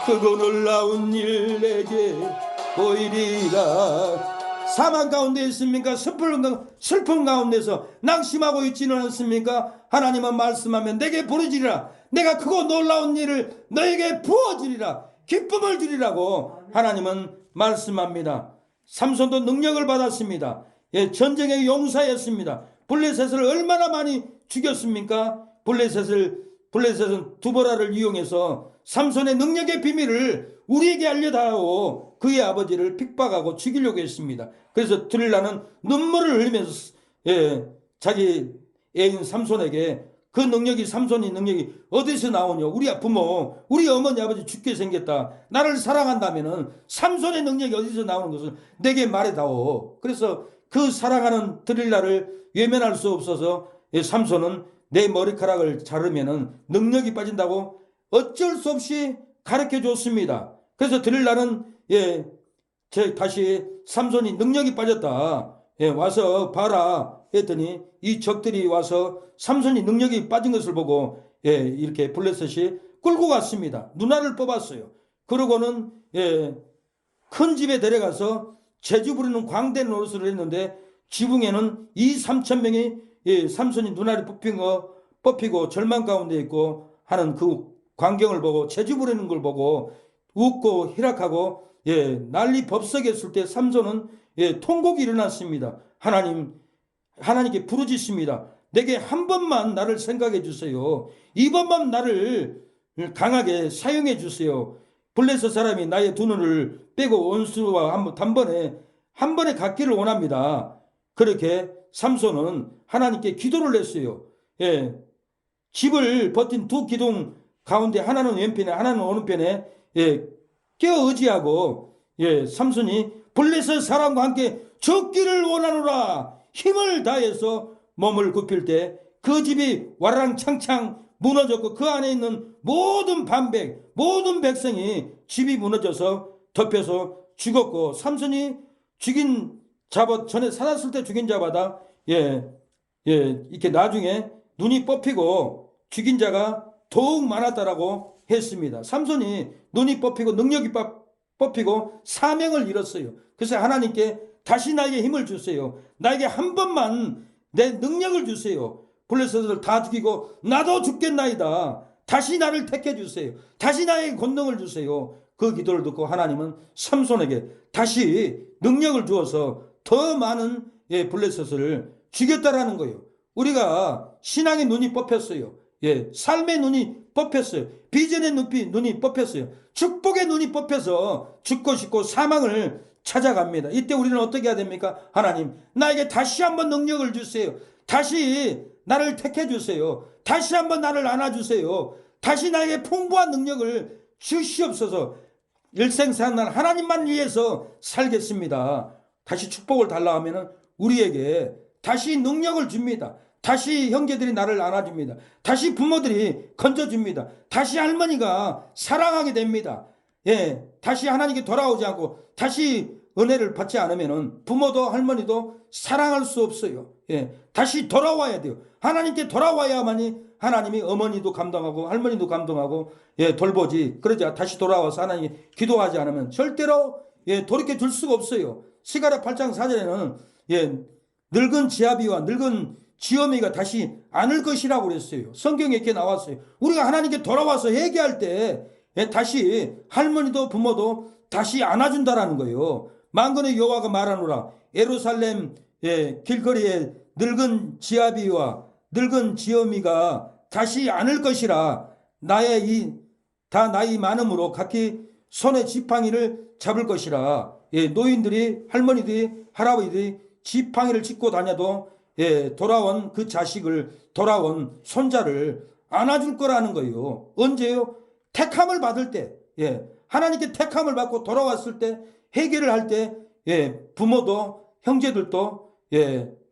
그거 놀라운 일 내게 보이리라. 사망 가운데 있습니까? 슬픔 가운데서 낙심하고 있지는 않습니까? 하나님은 말씀하면 내게 부르짖으라. 내가 그거 놀라운 일을 너에게 부어주리라. 기쁨을 주리라고 하나님은 말씀합니다. 삼손도 능력을 받았습니다. 전쟁의 용사였습니다. 블레셋을 얼마나 많이 죽였습니까? 블레셋은 두보라를 이용해서 삼손의 능력의 비밀을 우리에게 알려다오 그의 아버지를 핍박하고 죽이려고 했습니다. 그래서 들릴라는 눈물을 흘리면서 자기 애인 삼손에게 그 능력이 삼손의 능력이 어디서 나오냐. 우리 부모 우리 어머니 아버지 죽게 생겼다. 나를 사랑한다면은 삼손의 능력이 어디서 나오는 것을 내게 말해다오. 그래서 그 사랑하는 들릴라를 외면할 수 없어서 삼손은 내 머리카락을 자르면은 능력이 빠진다고 어쩔 수 없이 가르쳐 줬습니다. 그래서 들일날은 다시 삼손이 능력이 빠졌다. 와서 봐라 했더니 이 적들이 와서 삼손이 능력이 빠진 것을 보고 이렇게 블레셋이 끌고 갔습니다. 누나를 뽑았어요. 그러고는 큰 집에 데려가서 제주 부리는 광대 노릇을 했는데 지붕에는 2~3천 명이 삼손이 누나를 뽑히고 절망 가운데 있고 하는 그 광경을 보고 제주 부리는 걸 보고 웃고 희락하고 난리 법석했을 때 삼손은 통곡이 일어났습니다. 하나님께 부르짖습니다. 내게 한 번만 나를 생각해 주세요. 이번만 나를 강하게 사용해 주세요. 블레셋 사람이 나의 두 눈을 빼고 원수와 한 번에 갖기를 원합니다. 그렇게 삼손은 하나님께 기도를 했어요. 집을 버틴 두 기둥 가운데 하나는 왼편에 하나는 오른편에 껴 의지하고 삼손이 블레셋 사람과 함께 적기를 원하노라 힘을 다해서 몸을 굽힐 때 그 집이 와랑창창 무너졌고 그 안에 있는 모든 반백 모든 백성이 집이 무너져서 덮여서 죽었고 삼손이 죽인 자바 전에 살았을 때 죽인 자마다 이렇게 나중에 눈이 뽑히고 죽인 자가 더욱 많았다라고 했습니다. 삼손이 눈이 뽑히고 능력이 뽑히고 사명을 잃었어요. 그래서 하나님께 다시 나에게 힘을 주세요. 나에게 한 번만 내 능력을 주세요. 블레셋을 다 죽이고 나도 죽겠나이다. 다시 나를 택해 주세요. 다시 나에게 권능을 주세요. 그 기도를 듣고 하나님은 삼손에게 다시 능력을 주어서 더 많은 블레셋을 죽였다라는 거예요. 우리가 신앙의 눈이 뽑혔어요. 삶의 눈이 뽑혔어요. 비전의 눈이 뽑혔어요. 축복의 눈이 뽑혀서 죽고 싶고 사망을 찾아갑니다. 이때 우리는 어떻게 해야 됩니까? 하나님, 나에게 다시 한번 능력을 주세요. 다시 나를 택해 주세요. 다시 한번 나를 안아주세요. 다시 나에게 풍부한 능력을 주시옵소서. 일생사날 하나님만 위해서 살겠습니다. 다시 축복을 달라 하면은 우리에게 다시 능력을 줍니다. 다시 형제들이 나를 안아줍니다. 다시 부모들이 건져줍니다. 다시 할머니가 사랑하게 됩니다. 다시 하나님께 돌아오지 않고 다시 은혜를 받지 않으면 부모도 할머니도 사랑할 수 없어요. 다시 돌아와야 돼요. 하나님께 돌아와야만이 하나님이 어머니도 감동하고 할머니도 감동하고 돌보지. 그러자 다시 돌아와서 하나님께 기도하지 않으면 절대로 돌이켜 줄 수가 없어요. 스가랴 8장 4절에는 늙은 지아비와 늙은 지어미가 다시 안을 것이라고 그랬어요. 성경에 이렇게 나왔어요. 우리가 하나님께 돌아와서 회개할 때 다시 할머니도 부모도 다시 안아준다라는 거예요. 만군의 여호와가 말하노라. 예루살렘 길거리에 늙은 지아비와 늙은 지어미가 다시 안을 것이라. 다 나이 많음으로 각기 손에 지팡이를 잡을 것이라. 노인들이 할머니들이 할아버지들이 지팡이를 짚고 다녀도 돌아온 그 자식을 돌아온 손자를 안아줄 거라는 거예요. 언제요? 택함을 받을 때, 하나님께 택함을 받고 돌아왔을 때, 회개를 할 때, 부모도 형제들도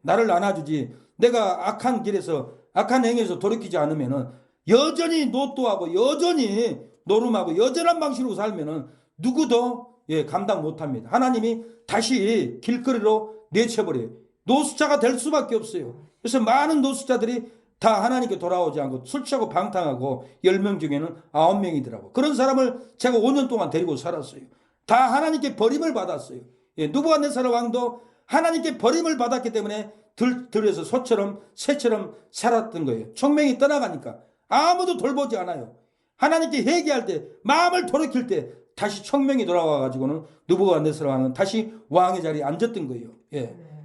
나를 안아주지. 내가 악한 길에서 악한 행위에서 돌이키지 않으면은 여전히 노또하고 여전히 노름하고 여전한 방식으로 살면은 누구도 감당 못합니다. 하나님이 다시 길거리로 내쳐버려요. 노숙자가 될 수밖에 없어요. 그래서 많은 노숙자들이 다 하나님께 돌아오지 않고 술 취하고 방탕하고 10명 중에는 9명이더라고. 그런 사람을 제가 5년 동안 데리고 살았어요. 다 하나님께 버림을 받았어요. 느부갓네살 왕도 하나님께 버림을 받았기 때문에 들에서 소처럼 새처럼 살았던 거예요. 총명이 떠나가니까 아무도 돌보지 않아요. 하나님께 회개할 때 마음을 돌이킬 때 다시 총명이 돌아와 가지고는 느부갓네살 왕은 다시 왕의 자리에 앉았던 거예요.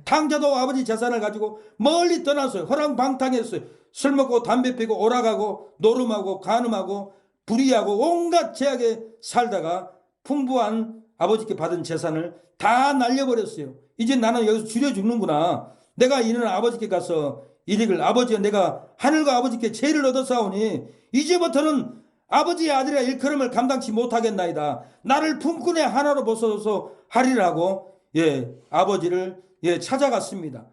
탕자도 아버지 재산을 가지고 멀리 떠났어요. 허랑방탕했어요. 술 먹고 담배 피고 오락하고 노름하고 간음하고 불의하고 온갖 죄악에 살다가 풍부한 아버지께 받은 재산을 다 날려버렸어요. 이제 나는 여기서 줄여 죽는구나. 내가 이는 아버지께 가서 이르기를 아버지여 내가 하늘과 아버지께 죄를 얻어싸우니 이제부터는 아버지의 아들의 일컬음을 감당치 못하겠나이다. 나를 품꾼의 하나로 벗어서 하리라고 아버지를 찾아갔습니다.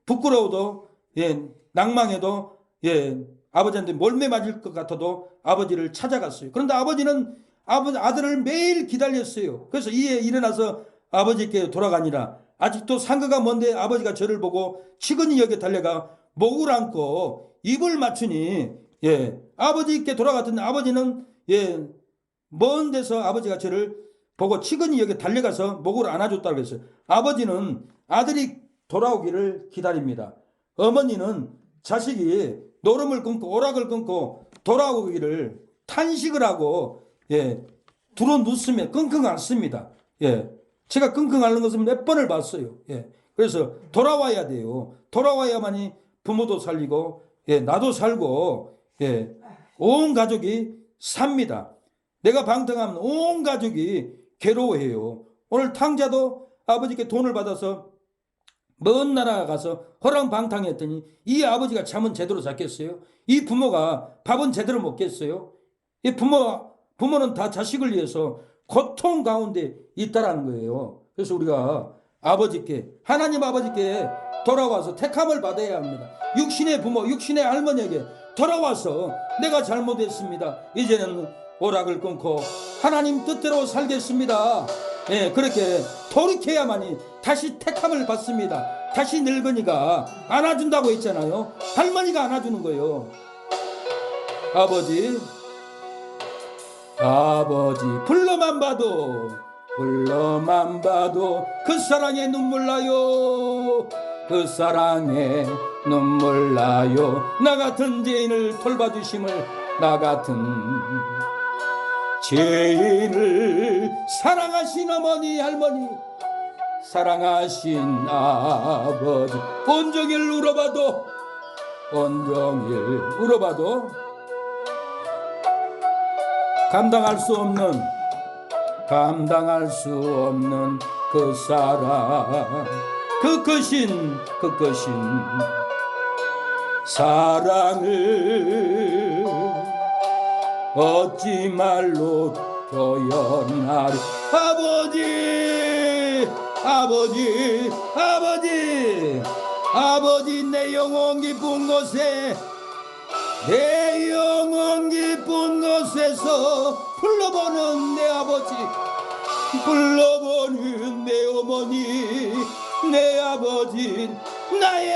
부끄러워도 낭망해도 아버지한테 몰매 맞을 것 같아도 아버지를 찾아갔어요. 그런데 아버지는 아들을 매일 기다렸어요. 그래서 이에 일어나서 아버지께 돌아가니라. 아직도 상거가 먼데 아버지가 저를 보고 치근히 여겨 달려가 목을 안고 입을 맞추니, 아버지께 돌아갔더니 아버지는, 먼 데서 아버지가 저를 보고 치근히 여기 달려가서 목을 안아줬다고 했어요. 아버지는 아들이 돌아오기를 기다립니다. 어머니는 자식이 노름을 끊고 오락을 끊고 돌아오기를 탄식을 하고, 두루 눕으면 끙끙 앓습니다. 제가 끙끙 앓는 것은 몇 번을 봤어요. 그래서 돌아와야 돼요. 돌아와야만이 부모도 살리고, 나도 살고, 온 가족이 삽니다. 내가 방탕하면 온 가족이 괴로워해요. 오늘 탕자도 아버지께 돈을 받아서 먼 나라 가서 허랑방탕했더니 이 아버지가 잠은 제대로 잤겠어요? 이 부모가 밥은 제대로 먹겠어요? 이 부모는 다 자식을 위해서 고통 가운데 있다라는 거예요. 그래서 우리가 하나님 아버지께 돌아와서 택함을 받아야 합니다. 육신의 부모, 육신의 할머니에게 돌아와서 내가 잘못했습니다. 이제는 오락을 끊고 하나님 뜻대로 살겠습니다. 그렇게 돌이켜야만이 다시 택함을 받습니다. 다시 늙은이가 안아준다고 했잖아요. 할머니가 안아주는 거예요. 아버지 불러만 봐도 그 사랑에 눈물 나요. 그 사랑에 눈물 나요. 나 같은 죄인을 돌봐주심을, 나 같은 죄인을 사랑하신 어머니, 할머니, 사랑하신 아버지, 온종일 울어봐도 감당할 수 없는 그 사랑, 그 크신 사랑을 어찌 말로 표현하리. 아버지 내 영혼 깊은 곳에서 불러보는 내 아버지, 불러보는 내 어머니, 내 아버지, 나의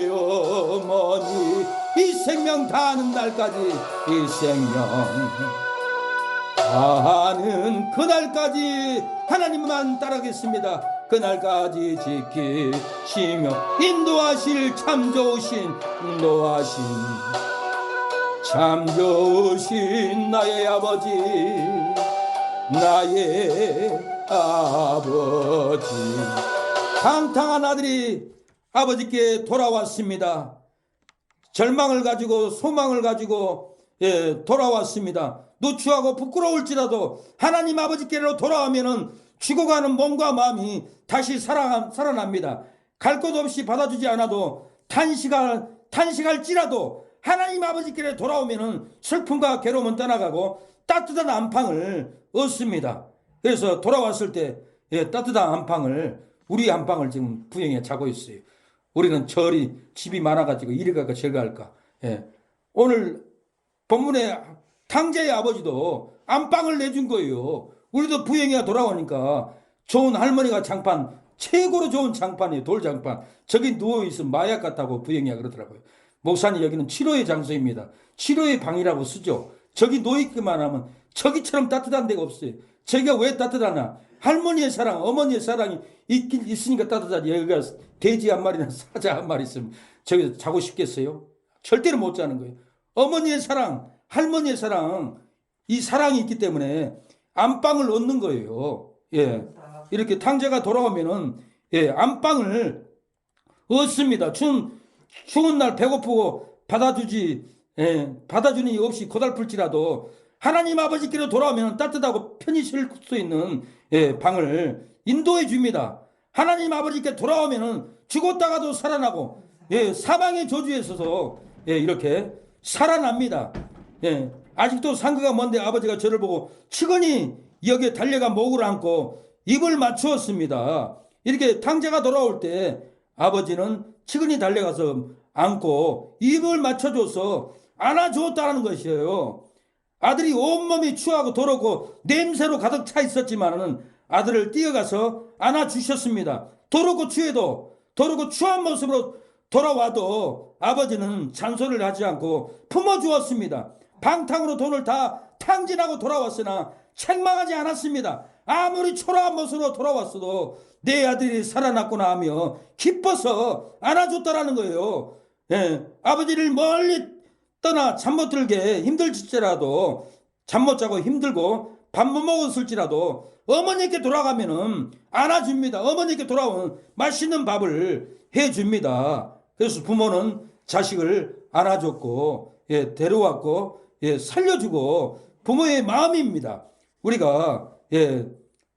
어머니, 이 생명 다하는 날까지, 이 생명 다하는 그날까지 하나님만 따르겠습니다. 그날까지 지키시며 인도하실 참 좋으신 나의 아버지, 방탕한 아들이 아버지께 돌아왔습니다. 절망을 가지고 소망을 가지고 돌아왔습니다. 누추하고 부끄러울지라도 하나님 아버지께로 돌아오면은 죽어가는 몸과 마음이 다시 살아납니다. 갈 곳 없이 받아주지 않아도 탄식할지라도 하나님 아버지께로 돌아오면은 슬픔과 괴로움은 떠나가고 따뜻한 안방을 얻습니다. 그래서 돌아왔을 때 따뜻한 안방을, 우리 안방을 지금 부영에 자고 있어요. 우리는 집이 많아가지고 이리 갈까 저리 갈까. 오늘 본문에 탕자의 아버지도 안방을 내준 거예요. 우리도 부영이가 돌아오니까 좋은 할머니가 최고로 좋은 장판이에요. 돌장판. 저기 누워있으면 마약 같다고 부영이가 그러더라고요. 목사님, 여기는 치료의 장소입니다. 치료의 방이라고 쓰죠. 저기 누워있기만 하면 저기처럼 따뜻한 데가 없어요. 저기가 왜 따뜻하나? 할머니의 사랑, 어머니의 사랑이 있으니까 따뜻하지. 여기가 돼지 한 마리나 사자 한 마리 있으면 저기서 자고 싶겠어요? 절대로 못 자는 거예요. 어머니의 사랑, 할머니의 사랑, 이 사랑이 있기 때문에 안방을 얻는 거예요. 이렇게 탕자가 돌아오면은 안방을 얻습니다. 추운 날 배고프고 받아주는 이 없이 고달플지라도 하나님 아버지께로 돌아오면 따뜻하고 편히 쉴 수 있는 방을 인도해 줍니다. 하나님 아버지께 돌아오면 죽었다가도 살아나고 사망의 저주에서도 이렇게 살아납니다. 아직도 상거가 먼데 아버지가 저를 보고 치근히 여기에 달려가 목을 안고 입을 맞추었습니다. 이렇게 탕자가 돌아올 때 아버지는 치근히 달려가서 안고 입을 맞춰줘서 안아주었다는 것이에요. 아들이 온몸이 추하고 더럽고 냄새로 가득 차 있었지만은 아들을 뛰어가서 안아주셨습니다. 더럽고 추한 모습으로 돌아와도 아버지는 잔소리를 하지 않고 품어주었습니다. 방탕으로 돈을 다 탕진하고 돌아왔으나 책망하지 않았습니다. 아무리 초라한 모습으로 돌아왔어도 내 아들이 살아났구나 하며 기뻐서 안아줬다라는 거예요. 예, 아버지를 멀리 떠나 잠 못 들게 힘들지라도 잠 못 자고 힘들고 밥 못 먹었을지라도 어머니께 돌아가면은 안아줍니다. 어머니께 돌아오면 맛있는 밥을 해줍니다. 그래서 부모는 자식을 안아줬고, 예, 데려왔고, 예, 살려주고 부모의 마음입니다. 우리가 예,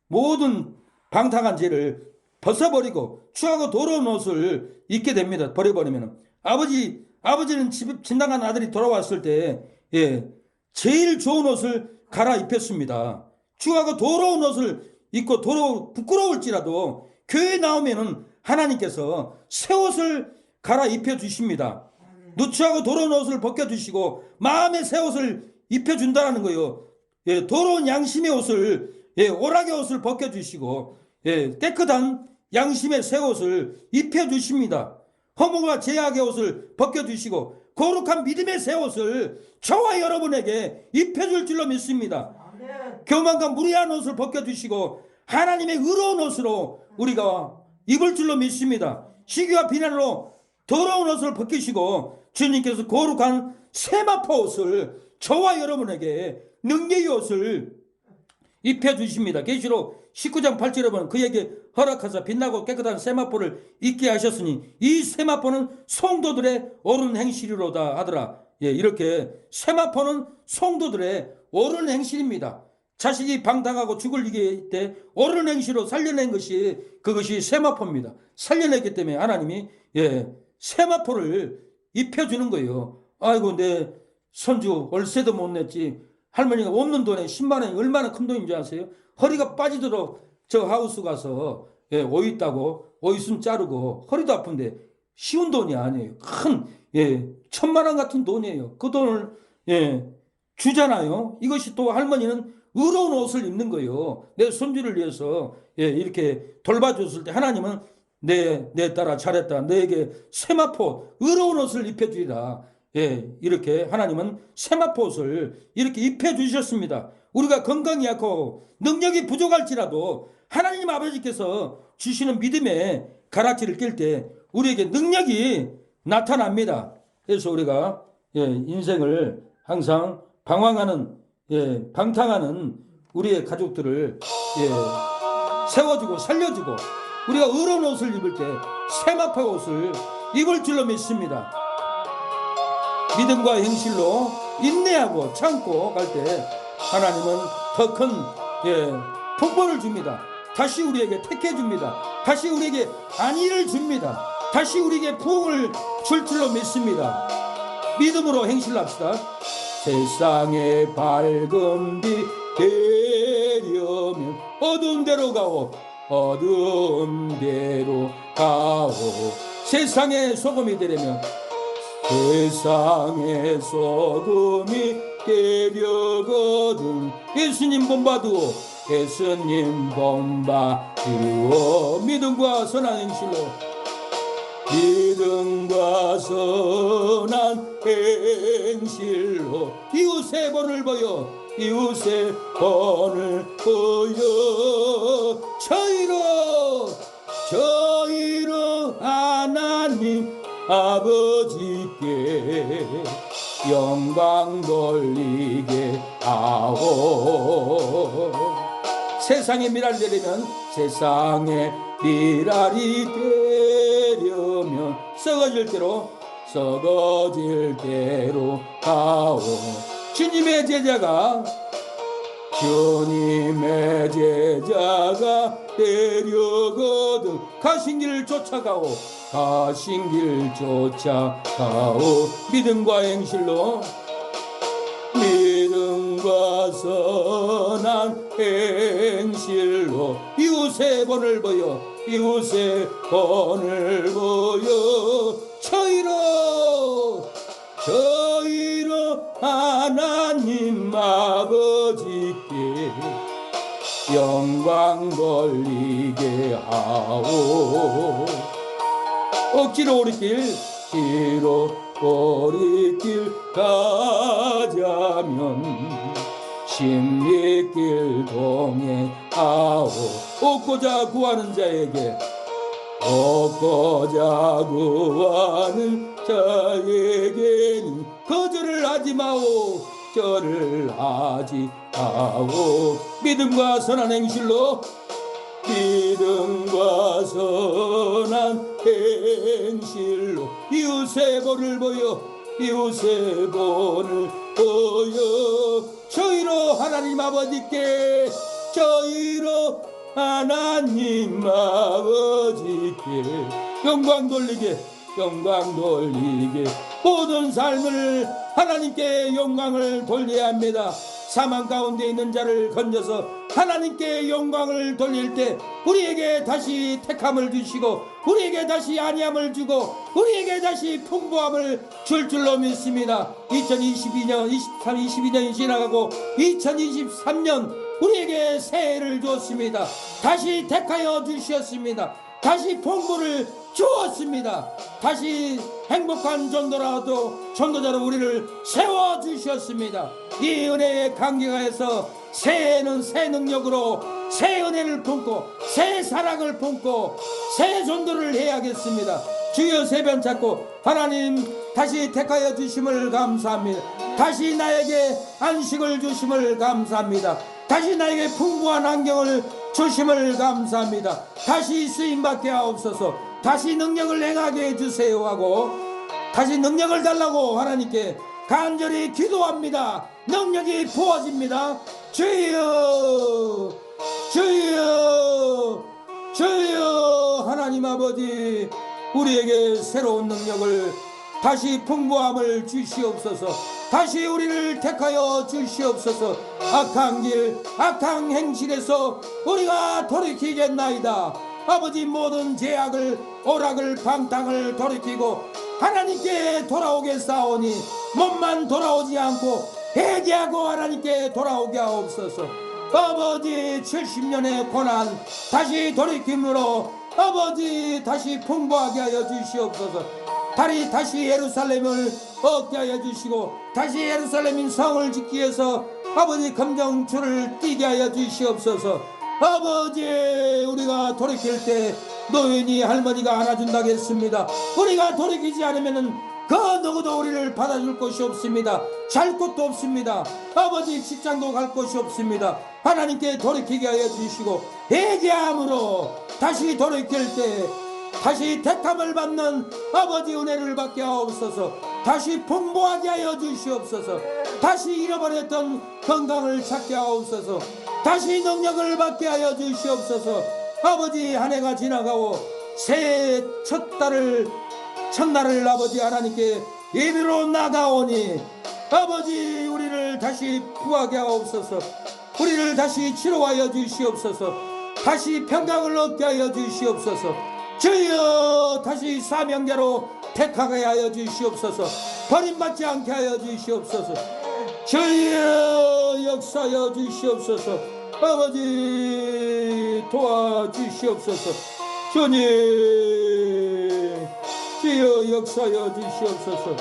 모든 방탕한 죄를 벗어버리고 추하고 더러운 옷을 입게 됩니다. 버려버리면 아버지는 집 나간 아들이 돌아왔을 때 예, 제일 좋은 옷을 갈아입혔습니다. 추하고 더러운 옷을 입고 부끄러울지라도 교회 나오면은 하나님께서 새 옷을 갈아입혀 주십니다. 누추하고 더러운 옷을 벗겨주시고 마음의 새 옷을 입혀준다는 거예요. 예, 더러운 양심의 옷을, 예, 오락의 옷을 벗겨주시고, 예, 깨끗한 양심의 새 옷을 입혀주십니다. 허물과 죄악의 옷을 벗겨주시고 거룩한 믿음의 새 옷을 저와 여러분에게 입혀줄 줄로 믿습니다. 교만과 무례한 옷을 벗겨주시고 하나님의 의로운 옷으로 우리가 입을 줄로 믿습니다. 시기와 비난으로 더러운 옷을 벗기시고 주님께서 거룩한 세마포 옷을 저와 여러분에게 능력의 옷을 입혀주십니다. 계시록 19장 8절에 보면 그에게 허락하사 빛나고 깨끗한 세마포를 입게 하셨으니 이 세마포는 성도들의 옳은 행실이로다 하더라. 예, 이렇게 세마포는 성도들의 옳은 행실입니다. 자식이 방탕하고 죽을 위기에 때 옳은 행실로 살려낸 것이 그것이 세마포입니다. 살려냈기 때문에 하나님이 예, 세마포를 입혀주는 거예요. 아이고 내 손주 월세도 못 냈지. 할머니가 없는 돈에 10만 원이 얼마나 큰 돈인 줄 아세요? 허리가 빠지도록 저 하우스 가서 예, 오이 따고 오이순 자르고 허리도 아픈데 쉬운 돈이 아니에요. 큰 예, 1,000만 원 같은 돈이에요. 그 돈을 예, 주잖아요. 이것이 또 할머니는 의로운 옷을 입는 거예요. 내 손주를 위해서 예, 이렇게 돌봐줬을 때 하나님은 내 딸아 잘했다. 너에게 세마포 의로운 옷을 입혀주리라. 예, 이렇게 하나님은 세마포 옷을 이렇게 입혀주셨습니다. 우리가 건강이 약하고 능력이 부족할지라도 하나님 아버지께서 주시는 믿음의 가락지를 낄 때 우리에게 능력이 나타납니다. 그래서 우리가 예, 인생을 항상 방황하는 예, 방탕하는 우리의 가족들을 예, 세워주고 살려주고 우리가 의로운 옷을 입을 때 세마포 옷을 입을 줄로 믿습니다. 믿음과 행실로 인내하고 참고 갈 때 하나님은 더 큰 예, 풍보를 줍니다. 다시 우리에게 택해 줍니다. 다시 우리에게 안위를 줍니다. 다시 우리에게 부흥을 줄 줄로 믿습니다. 믿음으로 행실합시다. 세상의 밝은 빛 되려면 어두운 데로 가오. 어두운 데로 가오. 세상의 소금이 되려면 세상의 소금이 되려거든. 예수님 본받으오. 예수님 본받으오. 믿음과 선한 행실로 믿음과 선한 행실로 이웃의 본을 보여 이웃의 본을 보여 저희로 하나님 아버지께 영광 돌리게 하오. 세상의 미랄이 되려면 세상의 미랄이 되려면 썩어질 대로 가오. 주님의 제자가 되려거든 가신 길을 쫓아가오. 믿음과 행실로 믿음과 선한 행실로 이웃의 본을 보여 저희로 영광 돌리게 하오. 억지로 오리길 가자면 십리길 동행하오. 얻고자 구하는 자에게 얻고자 구하는 자에게는 거절을 하지 마오. 절을 하지 마오. 믿음과 선한 행실로 믿음과 선한 행실로 이웃의 본을 보여 이웃의 본을 보여 저희로 하나님 아버지께 저희로 하나님 아버지께 영광 돌리게 모든 삶을 하나님께 영광을 돌려야 합니다. 사망 가운데 있는 자를 건져서 하나님께 영광을 돌릴 때 우리에게 다시 택함을 주시고 우리에게 다시 안위함을 주고 우리에게 다시 풍부함을 줄 줄로 믿습니다. 2022년이 지나가고 2023년 우리에게 새해를 주었습니다. 다시 택하여 주셨습니다. 다시 풍부를 주었습니다. 다시 행복한 전도자로 우리를 세워주셨습니다. 이 은혜에 감격하여서 새해는 새 능력으로 새 은혜를 품고 새 사랑을 품고 새 전도를 해야겠습니다. 주여 세변 찾고 하나님 다시 택하여 주심을 감사합니다. 다시 나에게 안식을 주심을 감사합니다. 다시 나에게 풍부한 환경을 주심을 감사합니다. 다시 쓰임받게 하옵소서. 다시 능력을 행하게 해주세요 하고 다시 능력을 달라고 하나님께 간절히 기도합니다. 능력이 부어집니다. 주여 주여 주여 하나님 아버지 우리에게 새로운 능력을 다시 풍부함을 주시옵소서. 다시 우리를 택하여 주시옵소서. 악한 길 악한 행실에서 우리가 돌이키겠나이다. 아버지 모든 죄악을 오락을 방탕을 돌이키고 하나님께 돌아오겠사오니 몸만 돌아오지 않고 회개하고 하나님께 돌아오게 하옵소서. 아버지 70년의 고난 다시 돌이킴으로 아버지 다시 풍부하게 하여 주시옵소서. 다시 예루살렘을 얻게 하여 주시고 다시 예루살렘인 성을 짓기 위해서 아버지 검정줄을 띄게 하여 주시옵소서. 아버지 우리가 돌이킬 때 노인이 할머니가 안아준다겠습니다. 우리가 돌이키지 않으면 그 누구도 우리를 받아줄 곳이 없습니다. 잘 곳도 없습니다. 아버지 직장도 갈 곳이 없습니다. 하나님께 돌이키게 하여 주시고 회개함으로 다시 돌이킬 때 다시 택함을 받는 아버지 은혜를 받게 하옵소서. 다시 풍부하게 하여 주시옵소서. 다시 잃어버렸던 건강을 찾게 하옵소서. 다시 능력을 받게 하여 주시옵소서. 아버지 한 해가 지나가고 새해 첫날을 아버지 하나님께 예비로 나가오니 아버지 우리를 다시 구하게 하옵소서. 우리를 다시 치료하여 주시옵소서. 다시 평강을 얻게 하여 주시옵소서. 주여 다시 사명자로 택하게 하여 주시옵소서. 버림받지 않게 하여 주시옵소서. 주여 역사하여 주시옵소서. 아버지 도와주시옵소서. 주님 주여 역사하여 주시옵소서.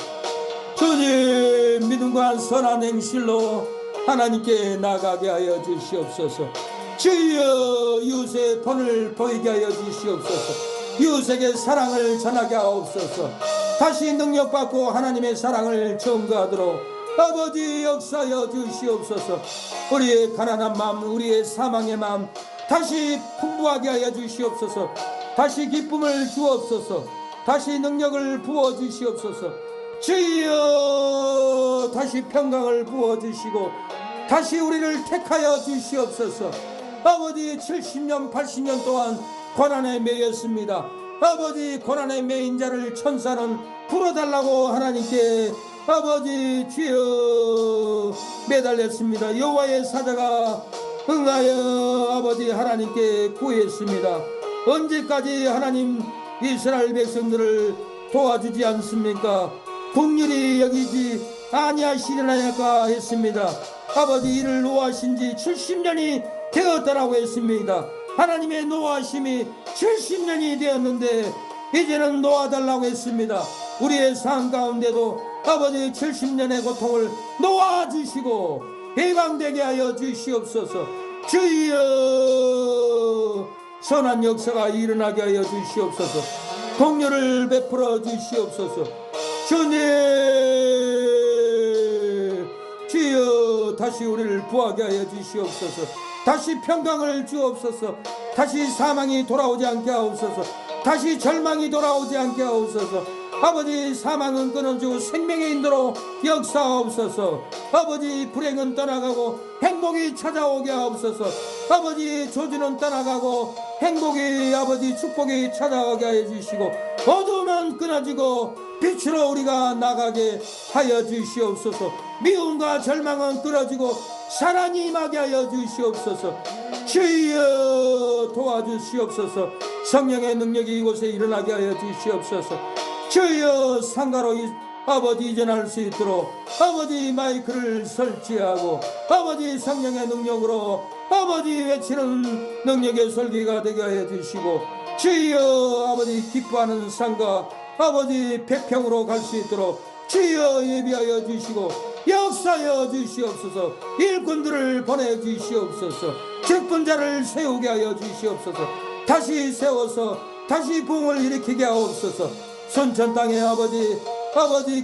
주님 믿음과 선한 행실로 하나님께 나가게 하여 주시옵소서. 주여 이웃의 본을 보이게 하여 주시옵소서. 이웃에게 사랑을 전하게 하옵소서. 다시 능력받고 하나님의 사랑을 전가하도록 아버지 역사하여 주시옵소서. 우리의 가난한 마음 우리의 사망의 마음 다시 풍부하게 하여 주시옵소서. 다시 기쁨을 주옵소서. 다시 능력을 부어주시옵소서. 주여 다시 평강을 부어주시고 다시 우리를 택하여 주시옵소서. 아버지 70년 80년 동안 고난에 매였습니다. 아버지 고난에 매인 자를 천사는 풀어달라고 하나님께 아버지 주여 매달렸습니다. 여호와의 사자가 응하여 아버지 하나님께 구했습니다. 언제까지 하나님 이스라엘 백성들을 도와주지 않습니까? 긍휼히 여기지 아니하시려나까 했습니다. 아버지 이를 노하신 지 70년이 되었다라고 했습니다. 하나님의 노하심이 70년이 되었는데 이제는 놓아달라고 했습니다. 우리의 삶 가운데도 아버지 70년의 고통을 놓아주시고 해방되게 하여 주시옵소서. 주여 선한 역사가 일어나게 하여 주시옵소서. 동료를 베풀어 주시옵소서. 주님 주여 다시 우리를 구하게 하여 주시옵소서. 다시 평강을 주옵소서. 다시 사망이 돌아오지 않게 하옵소서. 다시 절망이 돌아오지 않게 하옵소서. 아버지 사망은 끊어주고 생명의 인도로 역사하옵소서. 아버지 불행은 떠나가고 행복이 찾아오게 하옵소서. 아버지 조주는 떠나가고 행복이 아버지 축복이 찾아오게 하여 주시고 어두움은 끊어지고 빛으로 우리가 나가게 하여 주시옵소서. 미움과 절망은 끊어지고 사랑이 임하게 하여 주시옵소서. 주여 도와주시옵소서. 성령의 능력이 이곳에 일어나게 하여 주시옵소서. 주여 상가로 아버지 이전할 수 있도록 아버지 마이크를 설치하고 아버지 성령의 능력으로 아버지 외치는 능력의 설계가 되게 하여 주시고 주여 아버지 기뻐하는 상가 아버지 백평으로 갈 수 있도록 주여 예비하여 주시고 역사하여 주시옵소서. 일꾼들을 보내주시옵소서. 직분자를 세우게 하여 주시옵소서. 다시 세워서 다시 부흥을 일으키게 하옵소서. 순천 땅에 아버지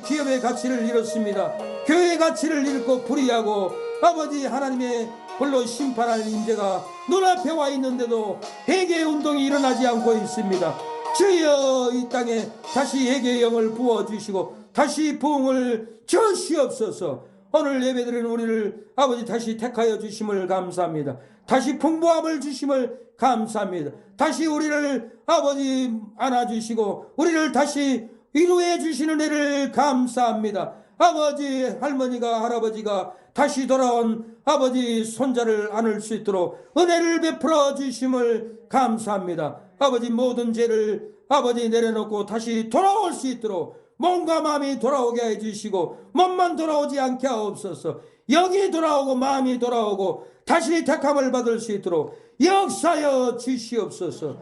기업의 가치를 잃었습니다. 교회의 가치를 잃고 불의하고 아버지 하나님의 불로 심판할 임재가 눈앞에 와 있는데도 회개 운동이 일어나지 않고 있습니다. 주여 이 땅에 다시 회개의 영을 부어주시고 다시 부흥을 주시옵소서. 오늘 예배드리는 우리를 아버지 다시 택하여 주심을 감사합니다. 다시 풍부함을 주심을 감사합니다. 다시 우리를 아버지 안아주시고 우리를 다시 위로해 주시는 애를 감사합니다. 아버지 할머니가 할아버지가 다시 돌아온 아버지 손자를 안을 수 있도록 은혜를 베풀어 주심을 감사합니다. 아버지 모든 죄를 아버지 내려놓고 다시 돌아올 수 있도록 몸과 마음이 돌아오게 해주시고 몸만 돌아오지 않게 하옵소서. 영이 돌아오고 마음이 돌아오고 다시 택함을 받을 수 있도록 역사여 주시옵소서.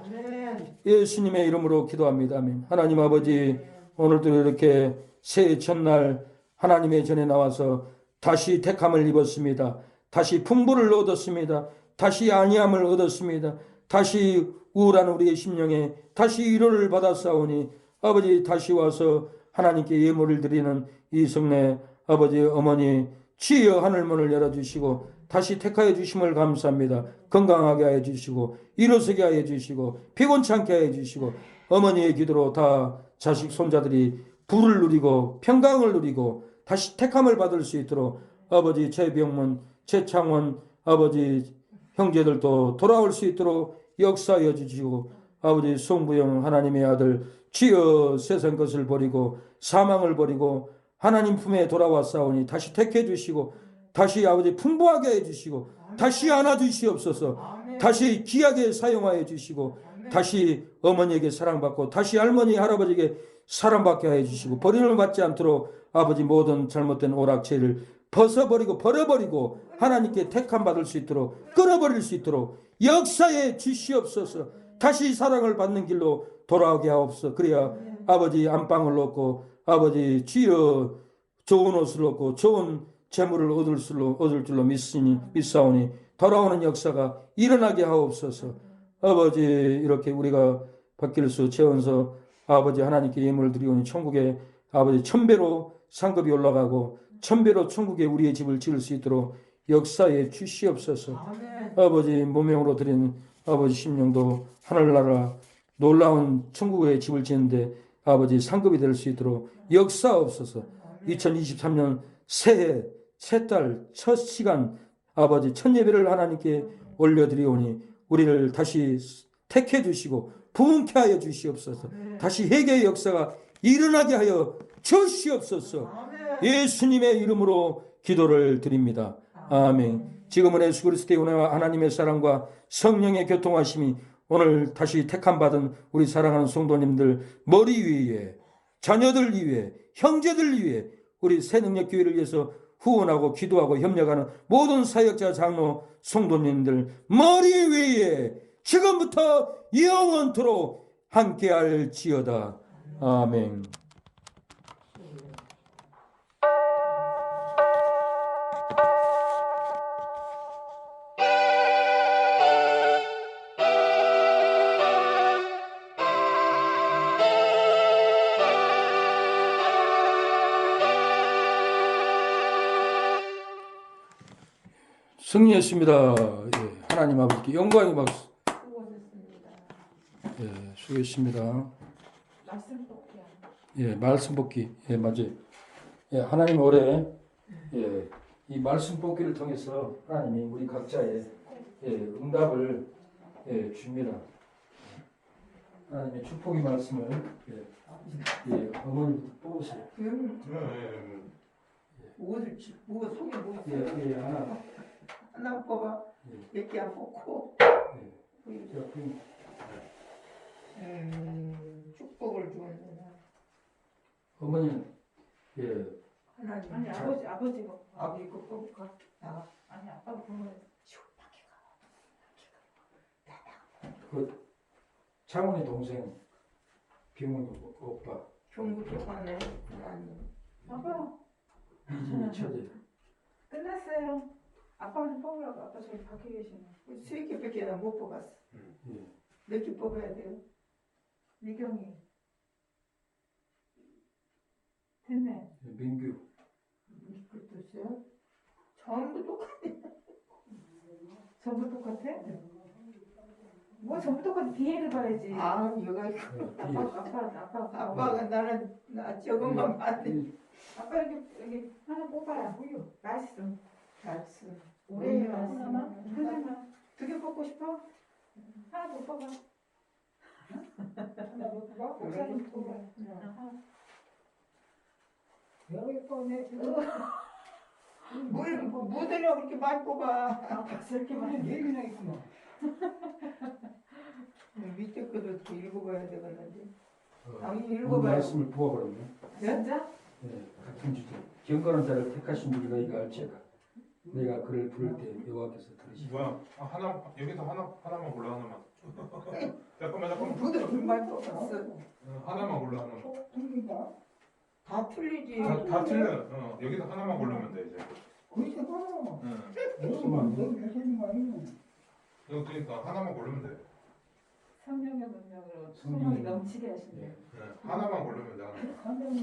예수님의 이름으로 기도합니다. 아멘. 하나님 아버지 오늘도 이렇게 새해 첫날 하나님의 전에 나와서 다시 택함을 입었습니다. 다시 풍부를 얻었습니다. 다시 안위함을 얻었습니다. 다시 우울한 우리의 심령에 다시 위로를 받았사오니 아버지 다시 와서 하나님께 예물을 드리는 이 성내 아버지 어머니 주여 하늘문을 열어주시고 다시 택하여 주심을 감사합니다. 건강하게 하여 주시고 일어서게 하여 주시고 피곤치 않게 하여 주시고 어머니의 기도로 다 자식 손자들이 부를 누리고 평강을 누리고 다시 택함을 받을 수 있도록 아버지 최병문 최창원 아버지 형제들도 돌아올 수 있도록 역사하여 주시고 아버지 송부영 하나님의 아들 주여 세상 것을 버리고 사망을 버리고 하나님 품에 돌아왔사오니 다시 택해 주시고 다시 아버지 풍부하게 해주시고 다시 안아주시옵소서. 다시 귀하게 사용하여 주시고 다시 어머니에게 사랑받고 다시 할머니 할아버지에게 사랑받게 해주시고 버림을 받지 않도록 아버지 모든 잘못된 오락체를 벗어버리고 버려버리고 하나님께 택함 받을 수 있도록 끊어버릴 수 있도록 역사에 주시옵소서. 다시 사랑을 받는 길로 돌아오게 하옵소서. 그래야 아버지 안방을 얻고 아버지 주여 좋은 옷을 얻고 좋은 재물을 얻을 줄로 믿사오니 돌아오는 역사가 일어나게 하옵소서. 아버지 이렇게 우리가 박길수 최원서 아버지 하나님께 예물을 드리오니 천국에 아버지 1000배로 상급이 올라가고 1000배로 천국에 우리의 집을 지을 수 있도록 역사에 주시옵소서. 아버지 무명으로 드린 아버지 심령도 하늘나라 놀라운 천국의 집을 짓는데 아버지 상급이 될 수 있도록 역사옵소서. 2023년 새해 새달 첫 시간 아버지 첫 예배를 하나님께 올려드리오니 우리를 다시 택해 주시고 부흥케 하여 주시옵소서. 다시 회개의 역사가 일어나게 하여 주시옵소서. 예수님의 이름으로 기도를 드립니다. 아멘. 지금은 예수 그리스도의 은혜와 하나님의 사랑과 성령의 교통하심이 오늘 다시 택함 받은 우리 사랑하는 성도님들 머리 위에 자녀들 위에 형제들 위에 우리 새능력교회를 위해서 후원하고 기도하고 협력하는 모든 사역자 장로 성도님들 머리 위에 지금부터 영원토록 함께할지어다. 아멘. 승리했습니다. 예, 하나님 아버지께 영광의 박수. 수고하셨습니다. 예, 수고했습니다. 말씀 복귀야. 예, 말씀 복귀. 예, 맞아요. 예, 하나님 올해 예, 이 말씀 복귀를 통해서 하나님이 우리 각자의 예, 응답을 예, 줍니다. 하나님의 축복의 말씀을 어머니부터 뽑으세요. 뭐 속에 뭐 있어? 예, 하나. 하나 뽑아. 예. 몇 개 안 뽑고. 예. 자, 그럼 축복을 주는 어머니는 예, 하나님. 아니 아버지가 아버지 거 뽑을까? 나가. 아니 아빠가 보면 그 창훈이 동생 병훈이 오빠 종구 뽑았네. 하나님. 아빠 이진이 처제. 끝났어요. 아빠 좀 뽑으라고. 아빠 저기 밖에 계시네. 세 개밖에 나 못 뽑았어. 예. 몇 개 뽑아야 돼요? 미경이 됐네. 민규. 이것도 있어요? 전부 똑같네. 전부 똑같아? 뭐 전부 똑같아. 뒤에를 봐야지. 아, 여가 아빠가 나는 나 저것만 봤네. 아빠 여기 하나 뽑아라. 말씀. 알았어. 올해 말씀 하나만. 두 개 뽑고 싶어? 하나 더 뽑아. 하나 더 뽑아? 옥사님 뽑아. 하나. 여기 뽑네. 뭐들려 그렇게 많이 뽑아. 아빠 저렇게 많이 얘기나 있구나. 밑에 것도 이렇게 읽어봐야 되겠는데. 아니 오늘 읽어봐요. 말씀을 부어버렸네. 진짜? 예, 같은 주제. 경건한 자를 택하신 줄이 너희가 알지어다. 내가 그를 부를 때 여호와께서 들으시고. 뭐야? 하나 여기서 하나만 골라 하나만. 잠깐만. 뭐들 많이 뽑았어. 하나만 골라 하나만. 다 틀리지. 다 틀려. 여기서 하나만 고르면 돼 이제. 그렇잖아. 무슨만 너무 괜찮은 거 아니야? 이거 그러니까 하나만 고르면 돼. 성령의 능력으로 성령의 소망이 능력. 넘치게 하신대. 하나만 고르면 돼. 하나만. 한장은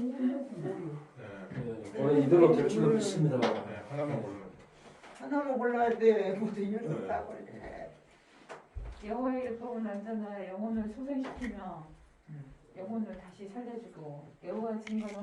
올해 이대로 될 줄로 믿습니다. 하나만 고르면 돼. 하나만 골라야 돼. 모두 열다 골래. 영혼의 율법은 완전하 영혼을 소생시키며 영혼을 다시 살려주고 여호와 증거는